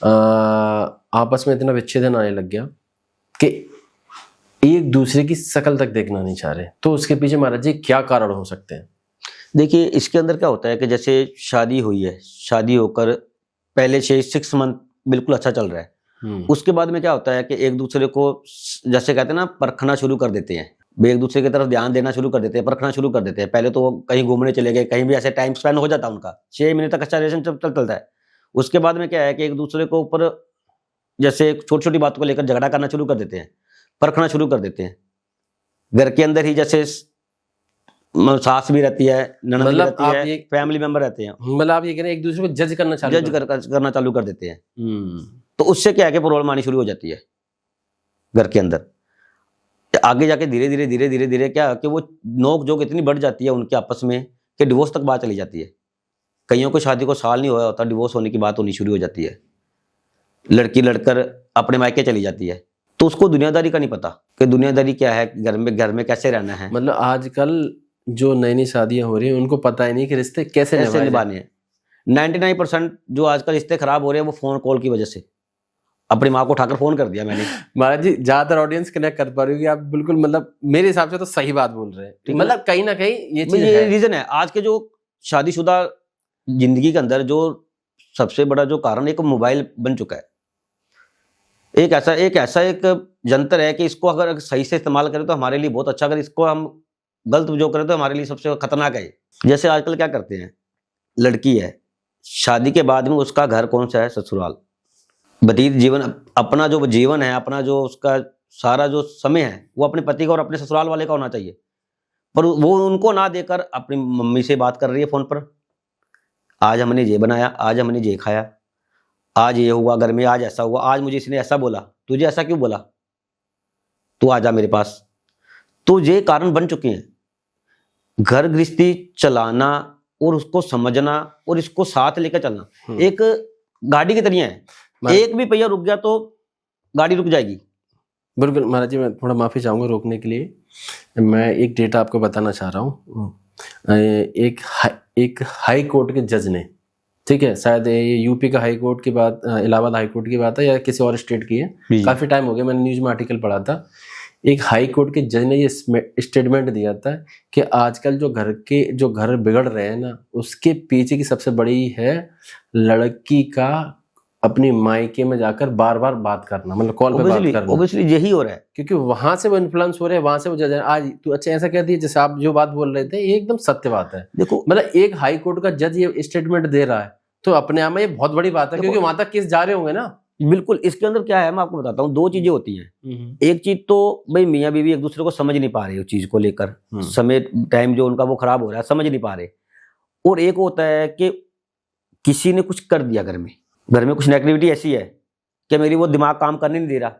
आपस में इतना विच्छेदन आने लग गया कि एक दूसरे की शक्ल तक देखना नहीं चाह रहे, तो उसके पीछे महाराज जी क्या कारण हो सकते हैं? देखिए इसके अंदर क्या होता है कि जैसे शादी हुई है, शादी होकर पहले 6 मंथ बिल्कुल अच्छा चल रहा है, उसके बाद में क्या होता है कि एक दूसरे को जैसे कहते हैं ना, परखना शुरू कर देते हैं, एक दूसरे की तरफ ध्यान देना शुरू कर देते हैं, परखना शुरू कर देते हैं। पहले तो कहीं घूमने चले गए, कहीं भी ऐसे टाइम स्पेंड हो जाता है उनका, 6 महीने तक अच्छा रिलेशन चलता है। उसके बाद में क्या है कि एक दूसरे को ऊपर जैसे छोटी छोटी बात को लेकर झगड़ा करना शुरू कर देते हैं, परखना शुरू कर देते हैं। घर के अंदर ही जैसे सास भी रहती है, ननद भी रहती है, फैमिली मेंबर रहते हैं, मतलब आप ये कह रहे हैं एक दूसरे को जज करना चालू कर देते हैं। तो उससे क्या है कि प्रॉब्लम आनी शुरू हो जाती है घर के अंदर। आगे जाके धीरे धीरे धीरे धीरे धीरे क्या कि वो नोक जोक इतनी बढ़ जाती है उनके आपस में कि डिवोर्स तक बात चली जाती है। कईयों को शादी को साल नहीं हुआ होता, डिवोर्स होने की बात होनी शुरू हो जाती है, लड़की लड़कर अपने मायके चली जाती है, तो उसको दुनियादारी का नहीं पता कि दुनियादारी क्या है, घर में कैसे रहना है, मतलब आजकल जो नई नई शादियां हो रही हैं उनको पता ही नहीं कि रिश्ते कैसे निभाने हैं। 99% जो आजकल रिश्ते खराब हो रहे हैं वो फोन कॉल की वजह से। अपनी माँ को उठाकर फोन कर दिया मैंने। महाराज जी ज्यादातर ऑडियंस कनेक्ट कर पा रही होगी, आप बिल्कुल मतलब मेरे हिसाब से तो सही बात बोल रहे हैं। मतलब कहीं ना कहीं ये चीज ये रीजन है आज के जो शादीशुदा जिंदगी के अंदर जो सबसे बड़ा जो कारण एक मोबाइल बन चुका है। एक ऐसा एक जंतर है कि इसको अगर सही से इस्तेमाल करें तो हमारे लिए बहुत अच्छा, अगर इसको हम गलत जो करें तो हमारे लिए सबसे खतरनाक है। जैसे आजकल क्या करते हैं, लड़की है, शादी के बाद में उसका घर कौन सा है, ससुराल। व्यतीत जीवन, अपना जो जीवन है, अपना जो उसका सारा जो समय है वो अपने पति का और अपने ससुराल वाले का होना चाहिए, पर वो उनको ना देकर अपनी मम्मी से बात कर रही है फोन पर। आज हमने ये बनाया, आज हमने ये खाया, आज ये हुआ घर में, आज ऐसा हुआ, आज मुझे इसने ऐसा बोला, तुझे ऐसा क्यों बोला, तू आ जा मेरे पास। तो ये कारण बन चुके हैं। घर गृहस्थी चलाना और उसको समझना और इसको साथ लेकर चलना एक गाड़ी की तरह है, एक भी पहिया रुक गया तो गाड़ी रुक जाएगी। बिल्कुल महाराज जी, मैं थोड़ा माफी चाहूंगा रोकने के लिए। मैं एक डेटा आपको बताना चाह रहा हूँ। एक हाई कोर्ट के जज ने, ठीक है, शायद ये यूपी का हाई कोर्ट की बात, इलाहाबाद हाई कोर्ट की बात है या किसी और स्टेट की है, काफी टाइम हो गया, मैंने न्यूज में आर्टिकल पढ़ा था। एक हाई कोर्ट के जज ने ये स्टेटमेंट दिया था कि आजकल जो घर बिगड़ रहे हैं ना, उसके पीछे की सबसे बड़ी है लड़की का अपनी मायके में जाकर बार बार बात करना, मतलब कॉल पे बात करना। ऑब्वियसली यही हो रहा है, क्योंकि वहां से वो इन्फ्लुएंस हो रहे हैं, वहां से वो जज आज तू अच्छा ऐसा कह दिया, जैसे आप जो बात बोल रहे थे ये एकदम सत्य बात है। देखो मतलब एक हाई कोर्ट का जज ये स्टेटमेंट दे रहा है तो अपने आप में ये बहुत बड़ी बात है, क्योंकि वहां तक केस जा रहे होंगे ना। बिल्कुल, इसके अंदर क्या है मैं आपको बताता हूँ, दो चीजें होती हैं। एक चीज तो भाई मियाँ बीवी एक दूसरे को समझ नहीं पा रहे उस चीज को लेकर, समय टाइम जो उनका वो खराब हो रहा है, समझ नहीं पा रहे। और एक होता है कि किसी ने कुछ कर दिया घर में कुछ नेगेटिविटी ऐसी है कि मेरी वो दिमाग काम करने नहीं दे रहा।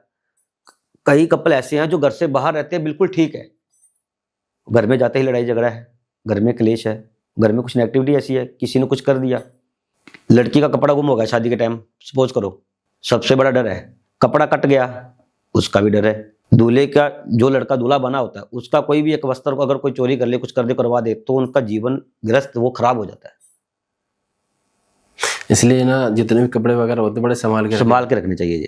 कई कपल ऐसे हैं जो घर से बाहर रहते हैं बिल्कुल ठीक है, घर में जाते ही लड़ाई झगड़ा है, घर में क्लेश है, घर में कुछ नेगेटिविटी ऐसी है, किसी ने कुछ कर दिया। लड़की का कपड़ा गुम हो गया शादी के टाइम, सपोज करो, सबसे बड़ा डर है कपड़ा कट गया, उसका भी डर है। दूल्हे का, जो लड़का दूल्हा बना होता है, उसका कोई भी एक वस्त्र को अगर कोई चोरी कर ले, कुछ कर दे, करवा दे, तो उनका जीवन ग्रस्त वो खराब हो जाता है। इसलिए ना जितने भी कपड़े वगैरह होते बड़े संभाल के रखने चाहिए जी।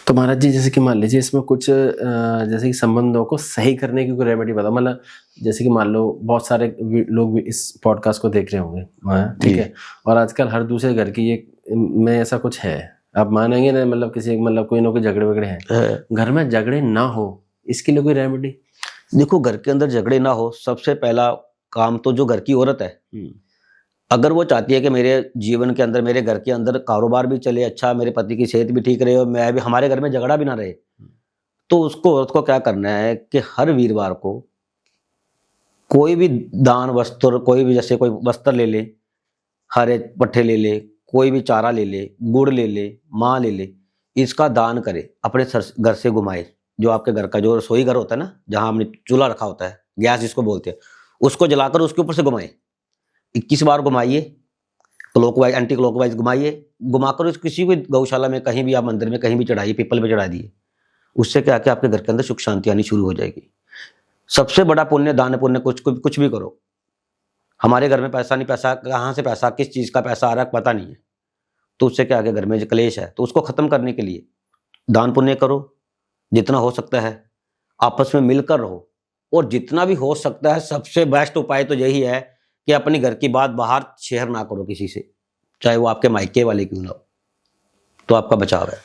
तो महाराज जी जैसे कि मान लीजिए इसमें कुछ जैसे कि संबंधों को सही करने की कोई रेमेडी बता, मतलब जैसे कि मान लो बहुत सारे लोग भी इस पॉडकास्ट को देख रहे होंगे, ठीक है, और आजकल हर दूसरे घर की एक में ऐसा कुछ है, आप मानेंगे ना, मतलब किसी मतलब कोई ना कोई झगड़े वगड़े हैं, घर में झगड़े ना हो, इसके लिए कोई रेमेडी? देखो, घर के अंदर झगड़े ना हो, सबसे पहला काम तो जो घर की औरत है, अगर वो चाहती है कि मेरे जीवन के अंदर, मेरे घर के अंदर कारोबार भी चले अच्छा, मेरे पति की सेहत भी ठीक रहे और मैं भी, हमारे घर में झगड़ा भी ना रहे, तो उसको, औरत को क्या करना है कि हर वीरवार को कोई भी दान वस्त्र, कोई भी जैसे कोई वस्त्र ले ले, हरे पट्टे ले ले, कोई भी चारा ले ले, गुड़ ले ले, माँ ले ले, इसका दान करे, अपने घर से घुमाए। जो आपके घर का जो रसोई घर होता है ना, जहाँ हमने चूल्हा रखा होता है, गैस जिसको बोलते हैं, उसको जलाकर उसके ऊपर से घुमाए। 21 बार घुमाइए, क्लॉकवाइज एंटी क्लॉकवाइज घुमाइए, घुमाकर उस किसी भी गौशाला में, कहीं भी आप मंदिर में कहीं भी चढ़ाइए, पीपल पे चढ़ा दिए। उससे क्या कि आपके घर के अंदर सुख शांति आनी शुरू हो जाएगी। सबसे बड़ा पुण्य, दान पुण्य, कुछ भी करो। हमारे घर में पैसा नहीं, पैसा कहाँ से, पैसा किस चीज़ का पैसा आ रहा है पता नहीं है, तो उससे क्या कि घर में जो क्लेश है, तो उसको खत्म करने के लिए दान पुण्य करो, जितना हो सकता है आपस में मिलकर रहो, और जितना भी हो सकता है सबसे बेस्ट उपाय तो यही है कि अपनी घर की बात बाहर शेयर ना करो किसी से, चाहे वो आपके मायके वाले क्यों ना हो, तो आपका बचाव है।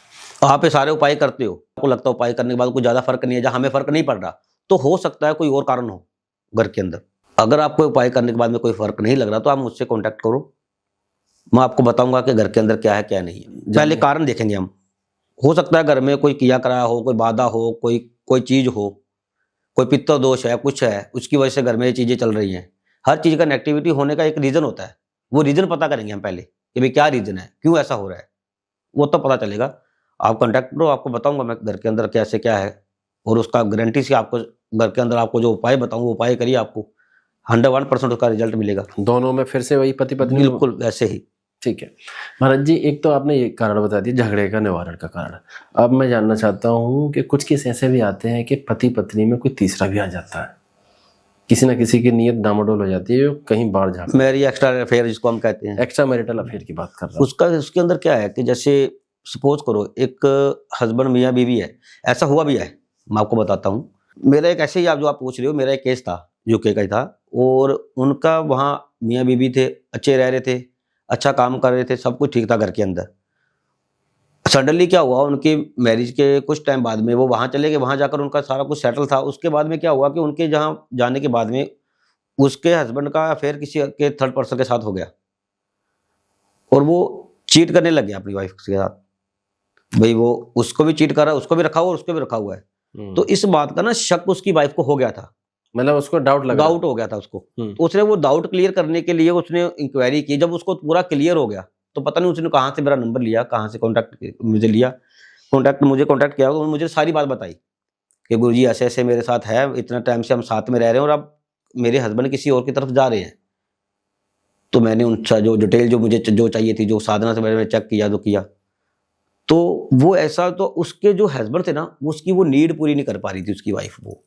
आप ये सारे उपाय करते हो, आपको लगता है उपाय करने के बाद कुछ ज़्यादा फर्क नहीं है, जहाँ हमें फर्क नहीं पड़ रहा, तो हो सकता है कोई और कारण हो घर के अंदर। अगर आपको उपाय करने के बाद में कोई फर्क नहीं लग रहा, तो आप मुझसे कॉन्टैक्ट करो, मैं आपको बताऊंगा कि घर के अंदर क्या है क्या नहीं है। पहले कारण देखेंगे हम। हो सकता है घर में कोई किया कराया हो, कोई बाधा हो, कोई चीज़ हो, कोई पित्त दोष है, कुछ है, उसकी वजह से घर में ये चीज़ें चल रही हैं। हर चीज़ का नेगेटिविटी होने का एक रीज़न होता है, वो रीज़न पता करेंगे हम पहले कि भाई क्या रीज़न है, क्यों ऐसा हो रहा है, वो तो पता चलेगा। आप कॉन्टैक्ट करो, आपको बताऊंगा मैं घर के अंदर कैसे क्या है, और उसका गारंटी से आपको घर के अंदर आपको जो उपाय बताऊँ वो उपाय करिए, आपको 101% उसका रिजल्ट मिलेगा। दोनों में फिर से वही पति पत्नी? बिल्कुल वैसे ही। ठीक है महाराज जी, एक तो आपने ये कारण बता दिया झगड़े का निवारण का कारण। अब मैं जानना चाहता हूँ कि कुछ केस ऐसे भी आते हैं कि पति पत्नी में कोई तीसरा भी आ जाता है, किसी ना किसी की नीयत डामाडोल हो जाती है, कहीं बाहर जा मैरिज एक्स्ट्रा अफेयर जिसको हम कहते हैं, एक्स्ट्रा मैरिटल अफेयर की बात कर रहा हूँ। उसका उसके अंदर क्या है कि जैसे सपोज करो एक हस्बैंड मियाँ बीवी है, ऐसा हुआ भी है, मैं आपको बताता हूँ। मेरा एक ऐसे ही आप जो आप पूछ रहे हो, मेरा एक केस था यूके का ही था, और उनका वहाँ मियाँ बीवी थे, अच्छे रह रहे थे, अच्छा काम कर रहे थे, सब कुछ ठीक था घर के अंदर। सडनली क्या हुआ, उनकी मैरिज के कुछ टाइम बाद में वो वहाँ चले गए, वहाँ जाकर उनका सारा कुछ सेटल था। उसके बाद में क्या हुआ कि उनके जहाँ जाने के बाद में उसके हस्बैंड का अफेयर किसी के थर्ड पर्सन के साथ हो गया, और वो चीट करने लग गया अपनी वाइफ के साथ। भाई वो उसको भी चीट कर रहा है, उसको भी रखा हुआ और उसको भी रखा हुआ है। तो इस बात का ना शक उसकी वाइफ को हो गया था, मतलब उसको डाउट हो गया था उसको। तो उसने वो डाउट क्लियर करने के लिए उसने इंक्वायरी की। जब उसको पूरा क्लियर हो गया तो पता नहीं उसने कहाँ से मेरा नंबर लिया, कहाँ से कॉन्टैक्ट मुझे लिया, मुझे कॉन्टैक्ट किया, तो मुझे सारी बात बताई कि गुरुजी ऐसे ऐसे मेरे साथ है, इतना टाइम से हम साथ में रह रहे हैं और अब मेरे हस्बैंड किसी और की तरफ जा रहे हैं। तो मैंने उनका जो डिटेल जो मुझे जो चाहिए थी, जो साधना से मैंने चेक किया, जो किया, तो वो ऐसा, तो उसके जो हस्बैंड थे ना, उसकी वो नीड पूरी नहीं कर पा रही थी उसकी वाइफ। वो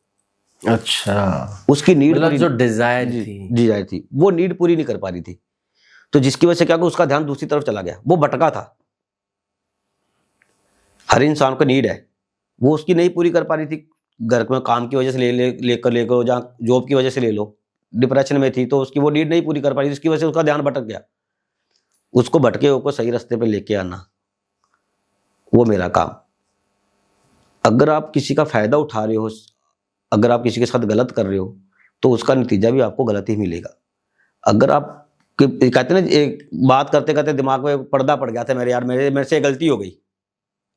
अच्छा, उसकी नीड मतलब जो डिजायर थी वो नीड पूरी नहीं कर पा रही थी। तो जिसकी वजह से क्या, उसका ध्यान दूसरी तरफ चला गया, वो भटका था। हर इंसान को नीड है, वो उसकी नहीं पूरी कर पा रही थी। घर में काम की वजह से लेकर जहाँ जॉब की वजह से ले लो, डिप्रेशन में थी, तो उसकी वो नीड नहीं पूरी कर पा रही थी, उसकी वजह से उसका ध्यान भटक गया। उसको भटके हुए को सही रास्ते पे लेके आना, वो मेरा काम। अगर आप किसी का फायदा उठा रहे हो, अगर आप किसी के साथ गलत कर रहे हो, तो उसका नतीजा भी आपको गलत ही मिलेगा। अगर आप कहते ना, एक बात करते करते दिमाग में पर्दा पड़ गया था मेरे, यार मेरे से गलती हो गई।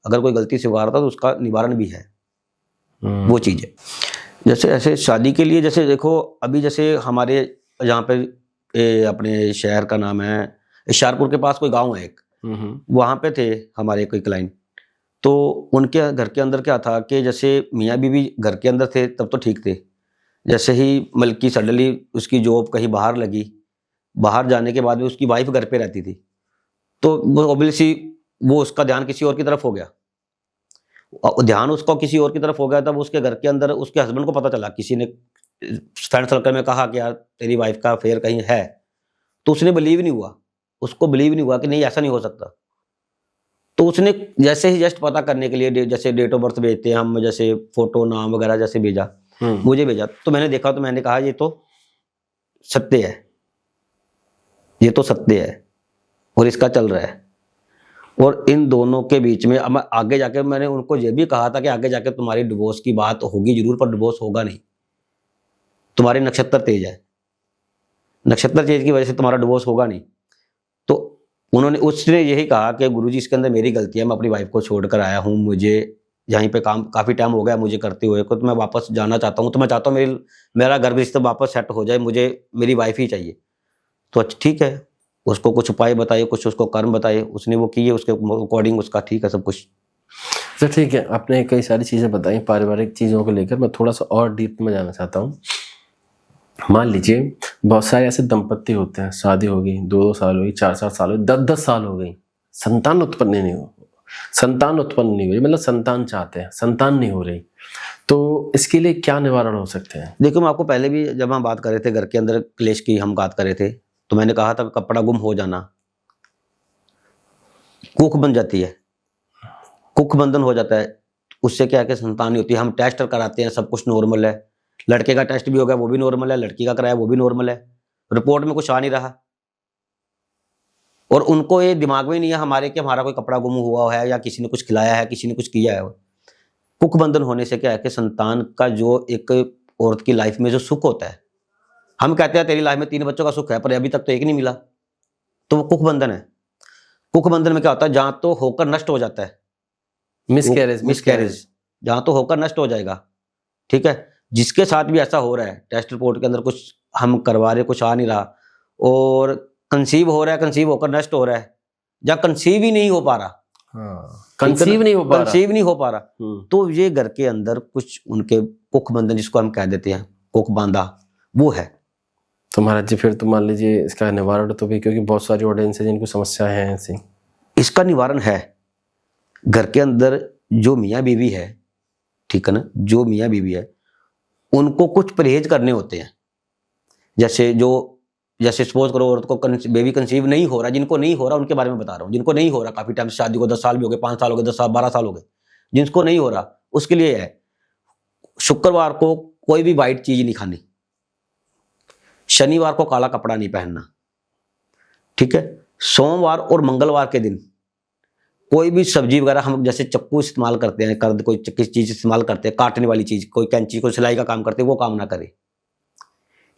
अगर कोई गलती स्वीकार था तो उसका निवारण भी है, वो चीज़ है। जैसे ऐसे शादी के लिए, जैसे देखो अभी जैसे हमारे यहाँ पे अपने शहर का नाम है इशारपुर के पास कोई गांव है एक, वहाँ पे थे हमारे कोई क्लाइंट। तो उनके घर के अंदर क्या था कि जैसे मियाँ बीवी घर के अंदर थे तब तो ठीक थे, जैसे ही मलकी सडनली उसकी जॉब कहीं बाहर लगी, बाहर जाने के बाद में उसकी वाइफ घर पे रहती थी, तो वो ऑब्वियसली वो उसका ध्यान किसी और की तरफ हो गया। ध्यान उसका किसी और की तरफ हो गया, तब उसके घर के अंदर उसके हस्बैंड को पता चला, किसी ने फ्रेंड सर्कल में कहा कि यार तेरी वाइफ का अफेयर कहीं है। तो उसने बिलीव नहीं हुआ, उसको बिलीव नहीं हुआ कि नहीं ऐसा नहीं हो सकता। तो उसने जैसे ही जस्ट पता करने के लिए, जैसे डेट ऑफ बर्थ भेजते हैं हम, जैसे फोटो नाम वगैरह जैसे भेजा, मुझे भेजा, तो मैंने देखा, तो मैंने कहा ये तो सत्य है, ये तो सत्य है और इसका चल रहा है। और इन दोनों के बीच में अब आगे जाके मैंने उनको ये भी कहा था कि आगे जाके तुम्हारी डिवोर्स की बात होगी जरूर, पर डिवोर्स होगा नहीं, तुम्हारे नक्षत्र तेज है, नक्षत्र तेज की वजह से तुम्हारा डिवोर्स होगा नहीं। तो उसने यही कहा कि गुरुजी इसके अंदर मेरी गलती है, मैं अपनी वाइफ को छोड़कर आया हूँ, मुझे यहीं पे काम काफ़ी टाइम हो गया मुझे करते हुए को, तो मैं वापस जाना चाहता हूँ, तो मैं चाहता हूँ मेरा घर रिश्ता वापस सेट हो जाए, मुझे मेरी वाइफ ही चाहिए। तो अच्छा ठीक है, उसको कुछ उपाय बताइए, कुछ उसको कर्म बताइए, उसने वो किए, उसके अकॉर्डिंग उसका ठीक है सब कुछ। तो ठीक है, आपने कई सारी चीज़ें बताई पारिवारिक चीज़ों को लेकर, मैं थोड़ा सा और डीप में जाना चाहता हूँ। मान लीजिए बहुत सारे ऐसे दंपत्ति होते हैं, शादी हो गई, 2-2 साल हो गई, 4-4 साल हो गई, 10-10 साल हो गई, संतान उत्पन्न नहीं हुई, मतलब संतान चाहते हैं, संतान नहीं हो रही, तो इसके लिए क्या निवारण हो सकते हैं? देखो मैं आपको पहले भी जब हम बात कर रहे थे घर के अंदर क्लेश की हम बात कर रहे थे, तो मैंने कहा था कपड़ा गुम हो जाना, कुख बन जाती है, कुख बंधन हो जाता है, उससे क्या है कि संतान नहीं होती। हम टेस्ट कराते हैं, सब कुछ नॉर्मल है, लड़के का टेस्ट भी हो गया वो भी नॉर्मल है, लड़की का कराया वो भी नॉर्मल है, रिपोर्ट में कुछ आ नहीं रहा। और उनको ये दिमाग में नहीं है हमारे कि हमारा कोई कपड़ा गुम हुआ है या किसी ने कुछ खिलाया है, किसी ने कुछ किया है। कुख बंधन होने से क्या है कि संतान का जो एक औरत की लाइफ में जो सुख होता है, हम कहते हैं तेरी लाइफ में 3 बच्चों का सुख है, पर अभी तक तो एक नहीं मिला, तो वो कुख बंधन है। कुख बंधन में क्या होता है, जहां तो होकर नष्ट हो जाता है, मिसकैरेज, जहां तो होकर नष्ट हो जाएगा, ठीक है। जिसके साथ भी ऐसा हो रहा है, टेस्ट रिपोर्ट के अंदर कुछ हम करवा रहे, कुछ आ नहीं रहा, और कंसीव हो रहा है, कंसीव होकर नष्ट हो रहा है, या कंसीव ही नहीं हो पा रहा, कंसीव नहीं हो पा रहा, तो ये घर के अंदर कुछ उनके कुख बंधन जिसको हम कह देते हैं, कुख बांधा, वो है। तो महाराज जी फिर तो मान लीजिए इसका निवारण तो भी, क्योंकि बहुत सारी ऑडियंस है जिनको समस्या है ऐसी। इसका निवारण है, घर के अंदर जो मियाँ बीवी है, ठीक है ना, जो मियाँ बीवी है उनको कुछ परहेज करने होते हैं। जैसे सपोज करो औरत को बेबी कंसीव नहीं हो रहा, जिनको नहीं हो रहा उनके बारे में बता रहा हूँ। जिनको नहीं हो रहा, काफी टाइम से शादी को 10 साल भी हो गए, 5 साल हो गए, 10 साल 12 साल हो गए, जिनको नहीं हो रहा उसके लिए है शुक्रवार को कोई भी वाइट चीज नहीं खानी, शनिवार को काला कपड़ा नहीं पहनना, ठीक है। सोमवार और मंगलवार के दिन कोई भी सब्जी वगैरह, हम जैसे चक्कू इस्तेमाल करते हैं, कोई किसी चीज इस्तेमाल करते हैं काटने वाली चीज, कोई कैंची, कोई सिलाई का काम करते हैं, वो काम ना करे।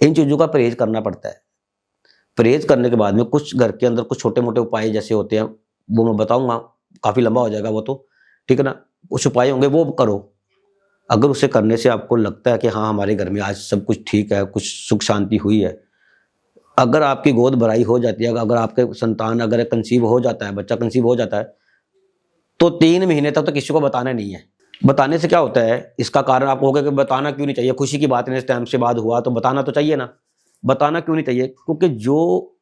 इन चीजों का परहेज करना पड़ता है। परहेज करने के बाद में कुछ घर के अंदर कुछ छोटे मोटे उपाय जैसे होते हैं, वो मैं बताऊंगा, काफी लंबा हो जाएगा वो तो, ठीक है ना। कुछ उपाय होंगे वो करो। अगर उसे करने से आपको लगता है कि हाँ हमारे घर में आज सब कुछ ठीक है, कुछ सुख शांति हुई है, अगर आपकी गोद भराई हो जाती है, अगर आपके संतान अगर कंसीव हो जाता है, बच्चा कंसीव हो जाता है, तो 3 महीने तक तो किसी को बताना नहीं है। बताने से क्या होता है, इसका कारण आप कहोगे कि बताना क्यों नहीं चाहिए, खुशी की बात है, इस टाइम से बाद हुआ तो बताना तो चाहिए ना। बताना क्यों नहीं चाहिए, क्योंकि जो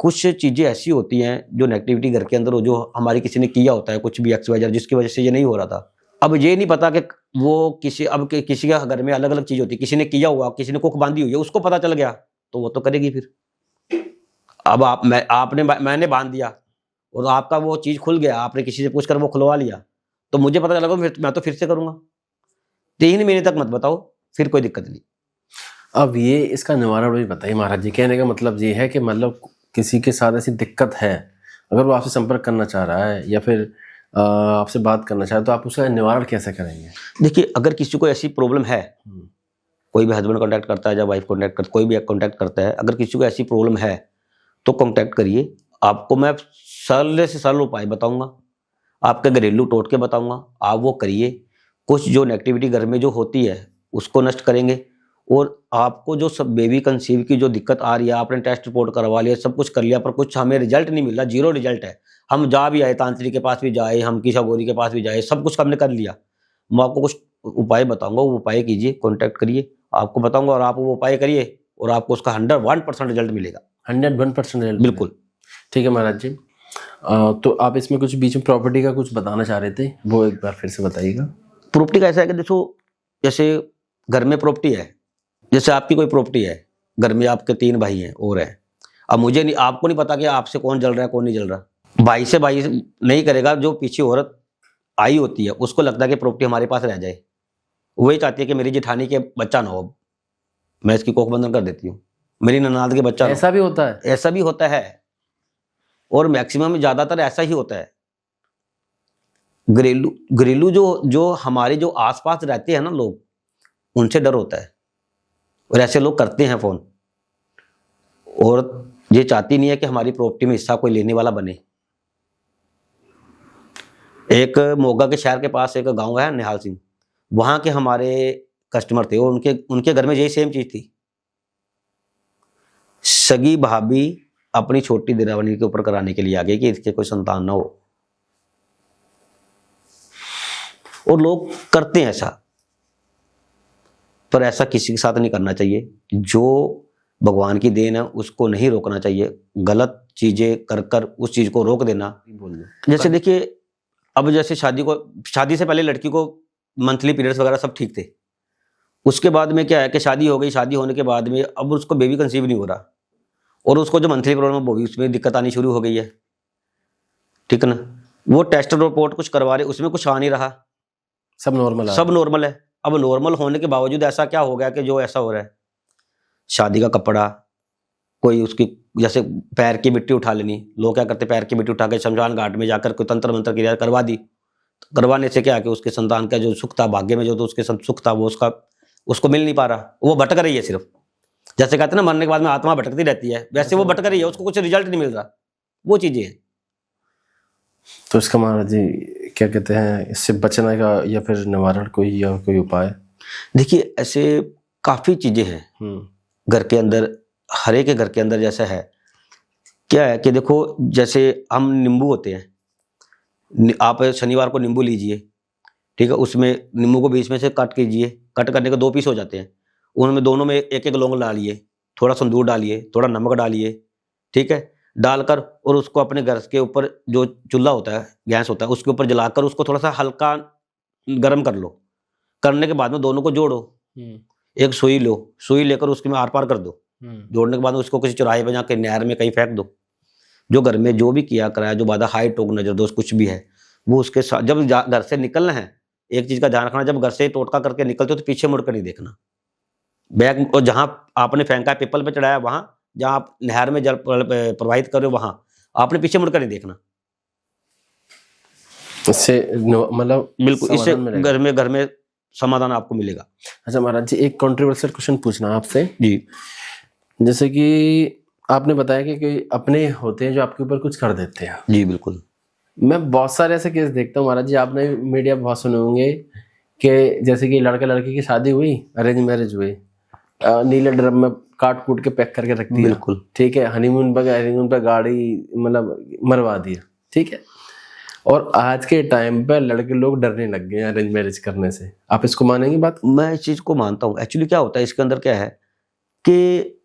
कुछ चीजें ऐसी होती हैं जो नेगेटिविटी घर के अंदर हो, जो हमारी किसी ने किया होता है, कुछ भी XYZ, जिसकी वजह से ये नहीं हो रहा था। अब ये नहीं पता कि वो किसी के घर में अलग अलग चीज होती है, किसी ने किया हुआ, किसी ने कुक बांधी हुई है, उसको पता चल गया तो वो तो करेगी फिर। अब मैंने बांध दिया और आपका वो चीज खुल गया, आपने किसी से पूछकर वो खुलवा लिया, तो मुझे पता चला मैं तो फिर से करूंगा। 3 महीने तक मत बताओ, फिर कोई दिक्कत नहीं। अब ये इसका निवारण भी बताइए महाराज जी। कहने का मतलब ये है कि मतलब किसी के साथ ऐसी दिक्कत है, अगर वो आपसे संपर्क करना चाह रहा है या फिर आपसे बात करना चाहे, तो आप उसका निवारण कैसे करेंगे? देखिए, अगर किसी को ऐसी प्रॉब्लम है, कोई भी हस्बैंड कॉन्टैक्ट करता है या वाइफ कॉन्टैक्ट करता है, कोई भी कॉन्टैक्ट करता है, अगर किसी को ऐसी प्रॉब्लम है तो कॉन्टैक्ट करिए। आपको मैं सरल से सरल उपाय बताऊंगा, आपके घरेलू टोटके बताऊंगा, आप वो करिए। कुछ जो नेगेटिविटी घर में जो होती है उसको नष्ट करेंगे। और आपको जो सब बेबी कंसीव की जो दिक्कत आ रही है, आपने टेस्ट रिपोर्ट करवा लिया, सब कुछ कर लिया, पर कुछ हमें रिजल्ट नहीं मिल रहा, 0 रिजल्ट है। हम जा भी आए, तांत्रिक के पास भी जाए, हम किसा गोरी के पास भी जाए, सब कुछ हमने कर लिया। मैं आपको कुछ उपाय बताऊंगा, वो उपाय कीजिए, कॉन्टैक्ट करिए, आपको बताऊंगा, और आप वो उपाय करिए और आपको उसका 101% रिजल्ट मिलेगा। 101% रिजल्ट? बिल्कुल। ठीक है महाराज जी। तो आप इसमें कुछ बीच में प्रॉपर्टी का कुछ बताना चाह रहे थे, वो एक बार फिर से बताइएगा। प्रॉपर्टी का ऐसा है कि देखो, जैसे घर में प्रॉपर्टी है, जैसे आपकी कोई प्रॉपर्टी है, घर में आपके 3 भाई हैं और है। अब मुझे नहीं, आपको नहीं पता कि आपसे कौन जल रहा है कौन नहीं जल रहा। भाई से भाई नहीं करेगा, जो पीछे औरत आई होती है उसको लगता है कि प्रॉपर्टी हमारे पास रह जाए, वही चाहती है कि मेरी जेठानी के बच्चा ना हो, मैं इसकी कोख बंधन कर देती हूँ, मेरी ननाद के बच्चा। ऐसा भी होता है? ऐसा भी होता है, और मैक्सिमम ज्यादातर ऐसा ही होता है। घरेलू जो हमारे जो आसपास रहते हैं ना लोग, उनसे डर होता है, और ऐसे लोग करते हैं फोन, और ये चाहती नहीं है कि हमारी प्रॉपर्टी में हिस्सा कोई लेने वाला बने। एक मोगा के शहर के पास एक गांव है निहाल सिंह, वहां के हमारे कस्टमर थे, और उनके घर में यही सेम चीज थी। सगी भाभी अपनी छोटी दिरावनी के ऊपर कराने के लिए आ गई कि इसके कोई संतान ना हो, और लोग करते हैं ऐसा, पर ऐसा किसी के साथ नहीं करना चाहिए। जो भगवान की देन है उसको नहीं रोकना चाहिए, गलत चीजें कर उस चीज को रोक देना। जैसे देखिए, अब जैसे शादी से पहले लड़की को मंथली पीरियड्स वगैरह सब ठीक थे, उसके बाद में क्या है कि शादी हो गई, शादी होने के बाद में अब उसको बेबी कंसीव नहीं हो रहा, और उसको जो मंथली प्रॉब्लम है वो भी उसमें दिक्कत आनी शुरू हो गई है, ठीक है ना। वो टेस्ट रिपोर्ट कुछ करवा रहे, उसमें कुछ आ नहीं रहा, सब नॉर्मल है। अब नॉर्मल होने के बावजूद ऐसा क्या हो गया कि जो ऐसा हो रहा है, शादी का कपड़ा, कोई उसकी जैसे पैर की मिट्टी उठा लेनी, लोग क्या करते, पैर की मिट्टी उठा के शमशान घाट में जाकर कोई तंत्र मंत्र क्रिया करवा दी, करवाने से क्या है कि उसके संतान का जो सुख था, भाग्य में जो तो उसके सुख था, वो उसको मिल नहीं पा रहा, वो भटक रही है सिर्फ। जैसे कहते हैं ना, मरने के बाद में आत्मा भटकती रहती है, वैसे वो भटक रही है, उसको कुछ रिजल्ट नहीं मिल रहा, वो चीजें हैं। तो इसका महाराज जी क्या कहते हैं, इससे बचने का या फिर निवारण कोई उपाय? देखिए, ऐसे काफी चीजें हैं घर के अंदर, हर एक के घर के अंदर। जैसा है क्या है कि देखो, जैसे हम नींबू होते हैं, आप शनिवार को नींबू लीजिए, ठीक है, उसमें नींबू को बीच में से कट कीजिए, कट करने के 2 पीस हो जाते हैं, उनमें दोनों में एक एक लौंग डालिए, थोड़ा संदूर डालिए, थोड़ा नमक डालिए, ठीक है, डालकर और उसको अपने घर के ऊपर जो चूल्हा होता है, गैस होता है, उसके ऊपर जलाकर उसको थोड़ा सा हल्का गर्म कर लो। करने के बाद में दोनों को जोड़ो, एक सुई लो, सुई लेकर उसके में आर पार कर दो। जोड़ने के बाद में उसको किसी चौराहे पे जाके नहर में कहीं फेंक दो। जो घर में जो भी किया कराया, जो बाधा हाई टोक नजर दोस्त कुछ भी है, वो उसके साथ जब घर से निकलना है, एक चीज का ध्यान रखना, जब घर से टोटका करके निकलते हो तो पीछे मुड़कर नहीं देखना। बैग और जहां आपने फेंका है, पीपल पे चढ़ाया वहां, जहां आप नहर में जल प्रवाहित कर रहे हो वहां आपने पीछे मुड़कर नहीं देखना। इससे मतलब बिल्कुल, इससे समाधान मिलेगा। घर में समाधान आपको मिलेगा। अच्छा महाराज जी, एक कंट्रोवर्शियल क्वेश्चन पूछना है आपसे जी। जैसे कि आपने बताया कि अपने होते हैं जो आपके ऊपर कुछ कर देते हैं। जी बिल्कुल। मैं बहुत सारे ऐसे केस देखता हूँ महाराज जी, आपने मीडिया बहुत सुने होंगे कि जैसे कि लड़का लड़की की शादी हुई, अरेंज मैरिज हुई, नीले ड्रम में काट कूट के पैक करके रख दिया, बिल्कुल, ठीक है, हनीमून पे गाड़ी मतलब मरवा दिया, ठीक है। और आज के टाइम पे लड़के लोग डरने लग गए हैं अरेंज मैरिज करने से। आप इसको मानेंगे बात? मैं इस चीज को मानता हूँ। एक्चुअली क्या होता है इसके अंदर, क्या है कि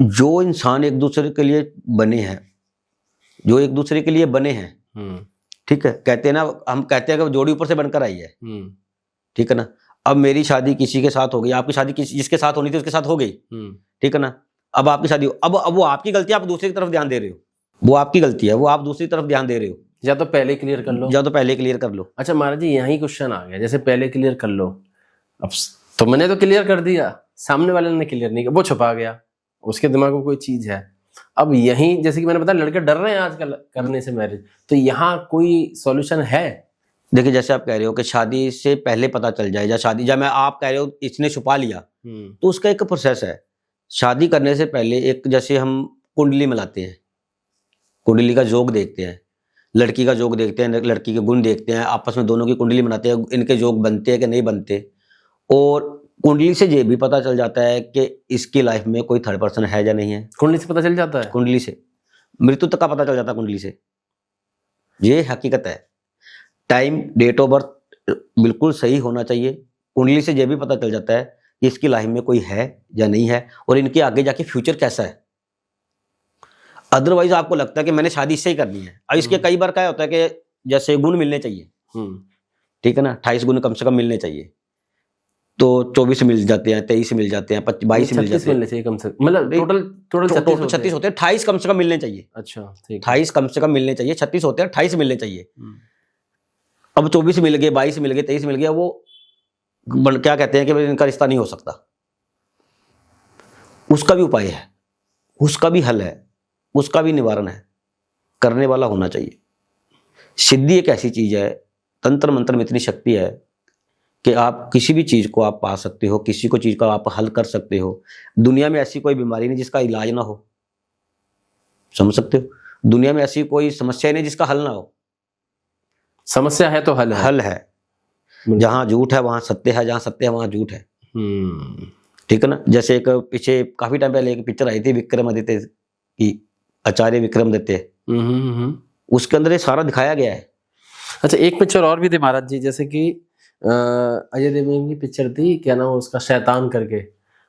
जो इंसान एक दूसरे के लिए बने हैं, जो एक दूसरे के लिए बने हैं, ठीक है, कहते हैं ना, हम कहते हैं कि जोड़ी ऊपर से बनकर आई है, ठीक है ना। अब मेरी शादी किसी के साथ हो गई, आपकी शादी किसी जिसके साथ होनी थी उसके साथ हो गई, ठीक है ना। अब आपकी शादी अब वो आपकी गलती है, आप दूसरी तरफ ध्यान दे रहे हो, वो आपकी गलती है, वो आप दूसरी तरफ ध्यान दे रहे हो। या तो पहले क्लियर कर लो, या तो पहले क्लियर कर लो। अच्छा महाराज जी, यही क्वेश्चन आ गया, जैसे पहले क्लियर कर लो, अब तो मैंने तो क्लियर कर दिया, सामने वाले ने क्लियर नहीं किया, वो छुपा गया, उसके दिमाग में कोई चीज है। अब यही जैसे कि मैंने बताया, लड़के डर रहे हैं आजकल करने से मैरिज, तो यहाँ कोई सॉल्यूशन है? देखिए, जैसे आप कह रहे हो कि शादी से पहले पता चल जाए, या शादी जब मैं आप कह रहे हो इसने छुपा लिया, तो उसका एक प्रोसेस है। शादी करने से पहले एक, जैसे हम कुंडली मिलाते हैं, कुंडली का जोग देखते हैं, लड़की का जोग देखते हैं, लड़की के गुण देखते हैं, आपस में दोनों की कुंडली बनाते हैं, इनके जोग बनते हैं कि नहीं बनते। और कुंडली से ये भी पता चल जाता है कि इसकी लाइफ में कोई थर्ड पर्सन है या नहीं है। कुंडली से पता चल जाता है? कुंडली से मृत्यु तक का पता चल जाता है, कुंडली से। ये हकीकत है। टाइम, डेट ऑफ बर्थ बिल्कुल सही होना चाहिए। कुंडली से ये भी पता चल जाता है कि इसकी लाइफ में कोई है या नहीं है, और इनके आगे जाके फ्यूचर कैसा है। अदरवाइज आपको लगता है कि मैंने शादी इससे ही करनी है। अब इसके कई बार क्या होता है कि जैसे गुण मिलने चाहिए, ठीक है ना, 28 गुण कम से कम मिलने चाहिए, तो 24 मिल जाते हैं, 23 मिल जाते हैं, 22 मिल जाते हैं, मिलने चाहिए कम से कम, मतलब टोटल 36 होते हैं। 28 कम से कम मिलने चाहिए। अच्छा, ठीक, 28 कम से कम मिलने चाहिए, 36 होते हैं, 28 मिलने चाहिए। अब 24 मिल गए, 22 मिल गए, 23 मिल गया, वो क्या कहते हैं कि इनका रिश्ता नहीं हो सकता। उसका भी उपाय है, उसका भी हल है, उसका भी निवारण है। करने वाला होना चाहिए। सिद्धि एक ऐसी चीज है, तंत्र मंत्र में इतनी शक्ति है कि आप किसी भी चीज को आप पा सकते हो, किसी को चीज का आप हल कर सकते हो। दुनिया में ऐसी कोई बीमारी नहीं जिसका इलाज ना हो, समझ सकते हो। दुनिया में ऐसी कोई समस्या नहीं जिसका हल ना हो। समस्या है तो हल है। हल है। जहां झूठ है वहां सत्य है, जहां सत्य है वहां झूठ है, ठीक है ना। जैसे एक पीछे काफी टाइम पहले एक पिक्चर आई थी विक्रमादित्य की, आचार्य विक्रमादित्य, उसके अंदर ये सारा दिखाया गया है। अच्छा, एक पिक्चर और भी थी महाराज जी, जैसे कि अजय देवगन की पिक्चर थी, क्या नाम है उसका, शैतान करके।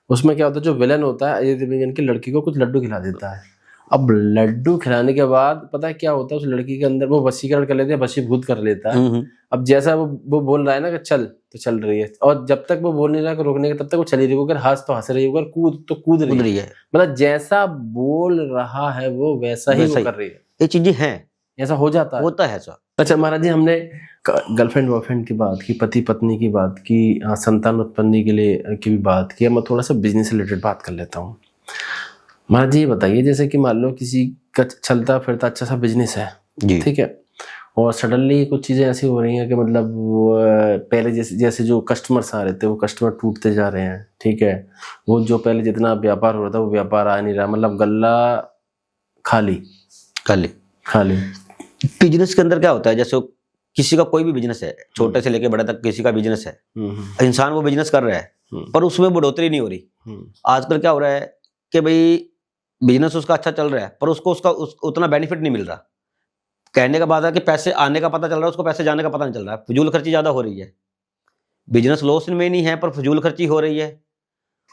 उसमें क्या होता है, जो विलन होता है अजय देवगन की लड़की को कुछ लड्डू खिला देता है। अब लड्डू खिलाने के बाद पता है क्या होता है, उस लड़की के अंदर वो वशीकरण कर लेते हैं, वशीभूत कर लेता है। अब जैसा वो बोल रहा है ना कि चल, तो चल रही है, और जब तक वो बोल नहीं रहा रोकने का, तब तक वो चली रही है। अगर हंस तो हंस रही है, अगर कूद तो कूद रही है। मतलब जैसा बोल रहा है वो वैसा ही वो कर रही है। ये चीजें हैं, ऐसा हो जाता है, होता है सर। अच्छा महाराज जी, हमने गर्लफ्रेंड बॉयफ्रेंड की बात की, पति पत्नी की बात की, संतान उत्पत्ति के लिए की भी बात की। मैं थोड़ा सा बिजनेस रिलेटेड बात कर लेता हूँ। महाराज जी ये बताइए, जैसे कि मान लो किसी का चलता फिरता अच्छा सा बिजनेस है, ठीक है, और सडनली कुछ चीज़ें ऐसी हो रही हैं कि मतलब पहले जैसे जो कस्टमर्स आ रहे थे वो कस्टमर टूटते जा रहे हैं, ठीक है। वो जो पहले जितना व्यापार हो रहा था वो व्यापार आ नहीं रहा, मतलब गल्ला खाली खाली खाली। बिजनेस के अंदर क्या होता है, जैसे किसी का कोई भी बिजनेस है, छोटे से लेके बड़े तक किसी का बिजनेस है, इंसान वो बिजनेस कर रहा है, पर उसमें बढ़ोतरी नहीं हो रही। आजकल क्या हो रहा है कि भाई बिजनेस उसका अच्छा चल रहा है, पर उसको उसका उतना बेनिफिट नहीं मिल रहा। कहने का बात है कि पैसे आने का पता चल रहा है, उसको पैसे जाने का पता नहीं चल रहा है। फजूल खर्ची ज्यादा हो रही है। बिजनेस लॉस में नहीं है, पर फजूल खर्ची हो रही है।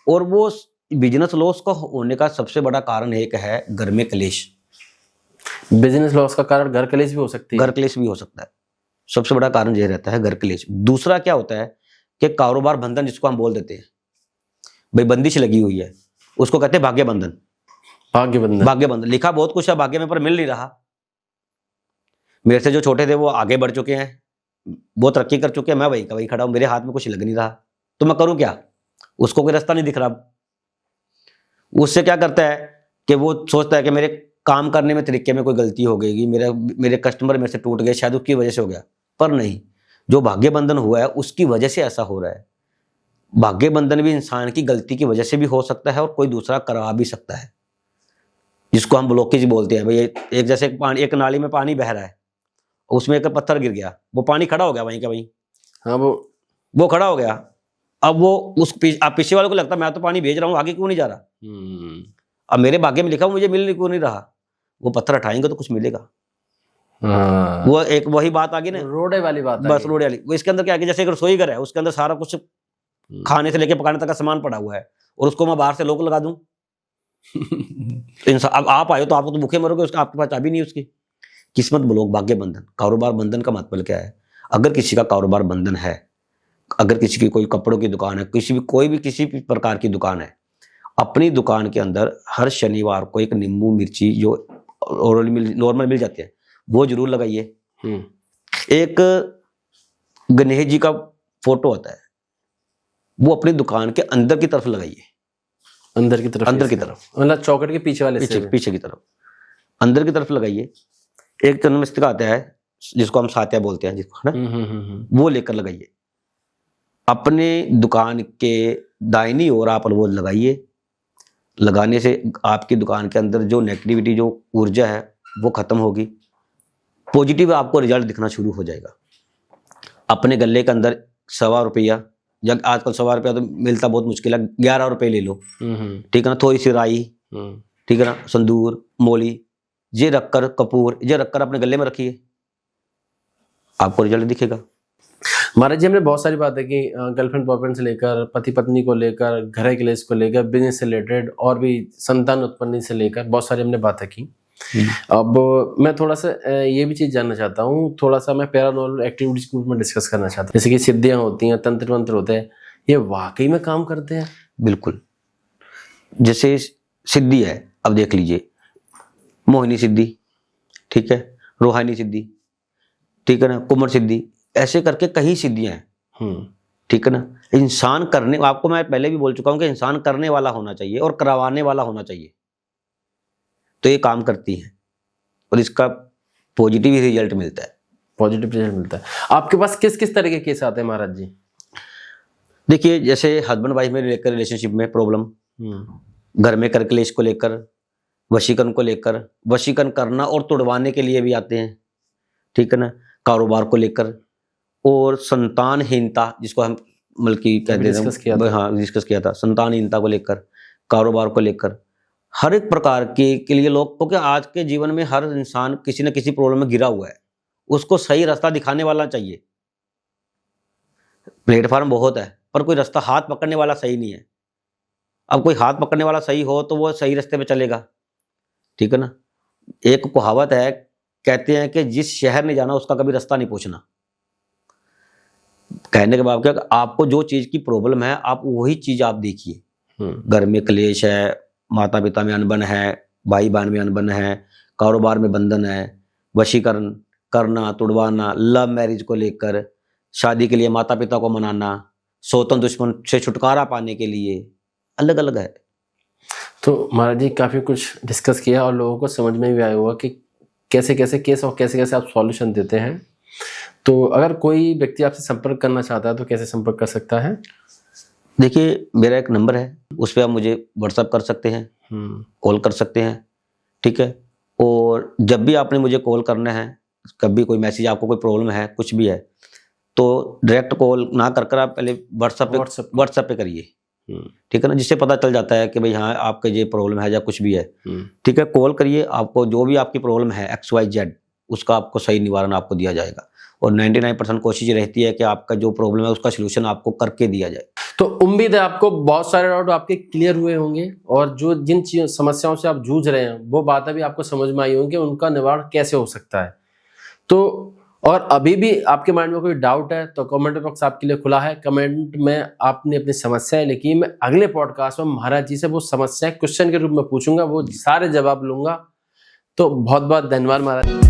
और वो बिजनेस लॉस का होने का सबसे बड़ा कारण एक है घर में क्लेश। बिजनेस लॉस का कारण घर कलेश भी हो सकती है। घर क्लेश भी हो सकता है, सबसे बड़ा कारण ये रहता है घर क्लेश। दूसरा क्या होता है कि कारोबार बंधन, जिसको हम बोल देते हैं, भाई बंदिश लगी हुई है, उसको कहते हैं भाग्य बंधन। भाग्य बंधन। भाग्य बंधन लिखा बहुत कुछ है भाग्य में, पर मिल नहीं रहा। मेरे से जो छोटे थे वो आगे बढ़ चुके हैं, वो तरक्की कर चुके हैं, मैं वही का वही खड़ा हूं, मेरे हाथ में कुछ लग नहीं रहा, तो मैं करूं क्या? उसको कोई रास्ता नहीं दिख रहा। उससे क्या करता है कि वो सोचता है कि मेरे काम करने में तरीके में कोई गलती हो गई, मेरे कस्टमर मेरे से टूट गए, शायद उसकी वजह से हो गया। पर नहीं, जो भाग्य बंधन हुआ है उसकी वजह से ऐसा हो रहा है। भाग्य बंधन भी इंसान की गलती की वजह से भी हो सकता है और कोई दूसरा करवा भी सकता है, जिसको हम ब्लॉकेज बोलते हैं। भाई एक जैसे एक नाली में पानी बह रहा है, उसमें एक पत्थर गिर गया, वो पानी खड़ा हो गया वहीं का वहीं। हाँ, वो खड़ा हो गया। अब वो आप पीछे वाले को लगता है मैं तो पानी भेज रहा हूँ, आगे क्यों नहीं जा रहा? अब मेरे भाग्य में लिखा मुझे मिल क्यों नहीं रहा? वो पत्थर हटाएंगे तो कुछ मिलेगा। हाँ। वो एक वही बात आ गई ना, रोडे वाली बात। बस रोडे वाली। वो इसके अंदर क्या है कि जैसे एक रसोई घर है, उसके अंदर सारा कुछ खाने से लेके पकाने तक का सामान पड़ा हुआ है, और उसको मैं बाहर से लोक लगा दूं तो अब आप आए तो आप तो भूखे मरोगे, उसका आपके पास चाबी नहीं उसकी। किस्मत ब्लॉक, भाग्य बंधन। कारोबार बंधन का मतलब क्या है? अगर किसी का कारोबार बंधन है, अगर किसी की कोई कपड़ों की दुकान है, कोई भी किसी भी प्रकार की दुकान है, अपनी दुकान के अंदर हर शनिवार को एक नींबू मिर्ची जो नॉर्मल मिल जाते हैं वो जरूर लगाइए। एक गणेश जी का फोटो होता है, वो अपनी दुकान के अंदर की तरफ लगाइए। अंदर की तरफ मतलब चौखट के पीछे वाले पीछे की तरफ, अंदर की तरफ लगाइए। एक चंद्रमस्तिका आता है जिसको हम सात्या बोलते हैं, जिसको ना वो लेकर लगाइए। अपने दुकान के दाहिनी ओर आप वो लगाइए। लगाने से आपकी दुकान के अंदर जो नेगेटिविटी, जो ऊर्जा है वो खत्म होगी, पॉजिटिव आपको रिजल्ट दिखना शुरू हो जाएगा। अपने गले के अंदर ₹1.25, जब आजकल ₹1.25 तो मिलता बहुत मुश्किल है, 11 रुपए ले लो, ठीक है ना। थोड़ी सी राई, ठीक है ना, संदूर, मोली, ये रखकर, कपूर ये रखकर अपने गले में रखिए, आपको रिजल्ट दिखेगा। महाराज जी, हमने बहुत सारी बातें की, गर्लफ्रेंड बॉयफ्रेंड से लेकर पति पत्नी को लेकर, घर क्लेश को लेकर, बिजनेस से रिलेटेड, और भी संतान उत्पत्ति से लेकर बहुत सारी हमने बातें की। अब मैं थोड़ा सा ये भी चीज जानना चाहता हूँ, थोड़ा सा मैं पैरानॉर्मल एक्टिविटीज के रूप में डिस्कस करना चाहता हूँ। जैसे कि सिद्धियां होती हैं, तंत्र मंत्र होते हैं, ये वाकई में काम करते हैं? बिल्कुल। जैसे सिद्धि है, अब देख लीजिए, मोहिनी सिद्धि, ठीक है, रूहानी सिद्धि, ठीक है ना, कुमार सिद्धि, ऐसे करके कई सिद्धियां हैं, ठीक है ना। इंसान करने, आपको मैं पहले भी बोल चुका हूं कि इंसान करने वाला होना चाहिए और करवाने वाला होना चाहिए, तो ये काम करती है और इसका पॉजिटिव रिजल्ट मिलता है। पॉजिटिव रिजल्ट मिलता है। आपके पास किस किस तरह के केस आते हैं महाराज जी? देखिए, जैसे हस्बैंड वाइफ में लेकर रिलेशनशिप में प्रॉब्लम, घर में क्लेश को लेकर, वशीकरण को लेकर, वशीकरण करना और तुड़वाने के लिए भी आते हैं, ठीक है ना, कारोबार को लेकर, और संतानहीनता, जिसको हम बल्कि कहते हैं, हाँ डिस्कस किया था, संतानहीनता को लेकर, कारोबार को लेकर, हर एक प्रकार के लिए लोग, क्योंकि आज के जीवन में हर इंसान किसी न किसी प्रॉब्लम में घिरा हुआ है, उसको सही रास्ता दिखाने वाला चाहिए। प्लेटफॉर्म बहुत है पर कोई रास्ता हाथ पकड़ने वाला सही नहीं है। अब कोई हाथ पकड़ने वाला सही हो तो वो सही रास्ते पे चलेगा, ठीक है ना। एक कहावत है, कहते हैं कि जिस शहर नहीं जाना उसका कभी रास्ता नहीं पूछना। कहने के बाद क्या, आपको जो चीज की प्रॉब्लम है आप वही चीज आप देखिए। घर में क्लेश है, माता पिता में अनबन है, भाई बहन में अनबन है, कारोबार में बंधन है, वशीकरण करना, तुड़वाना, लव मैरिज को लेकर, शादी के लिए माता पिता को मनाना, सौतन दुश्मन से छुटकारा पाने के लिए, अलग अलग है। तो महाराज जी, काफी कुछ डिस्कस किया और लोगों को समझ में भी आया हुआ कि कैसे कैसे केस और कैसे कैसे आप सॉल्यूशन देते हैं। तो अगर कोई व्यक्ति आपसे संपर्क करना चाहता है तो कैसे संपर्क कर सकता है? देखिए, मेरा एक नंबर है, उस पर आप मुझे व्हाट्सएप कर सकते हैं, कॉल कर सकते हैं, ठीक है। और जब भी आपने मुझे कॉल करना है, कभी कोई मैसेज, आपको कोई प्रॉब्लम है, कुछ भी है, तो डायरेक्ट कॉल ना कर आप पहले व्हाट्सएप पे करिए, ठीक है ना, जिससे पता चल जाता है कि भाई हाँ आपके ये प्रॉब्लम है या कुछ भी है, ठीक है। कॉल करिए, आपको जो भी आपकी प्रॉब्लम है XYZ, उसका आपको सही निवारण आपको दिया जाएगा। और 99% कोशिश रहती है कि आपका जो प्रॉब्लम है उसका सलूशन आपको करके दिया जाए। तो उम्मीद है आपको बहुत सारे डाउट आपके क्लियर हुए होंगे और जो जिन समस्याओं से आप जूझ रहे हैं वो बातें भी आपको समझ में आई होंगी, उनका निवारण कैसे हो सकता है। तो और अभी भी आपके माइंड में कोई डाउट है तो कमेंट बॉक्स आपके लिए खुला है। कमेंट में आपने अपनी समस्याएं लिखी, मैं अगले पॉडकास्ट में महाराज जी से वो समस्याएं क्वेश्चन के रूप में पूछूंगा, वो सारे जवाब लूंगा। तो बहुत बहुत धन्यवाद महाराज।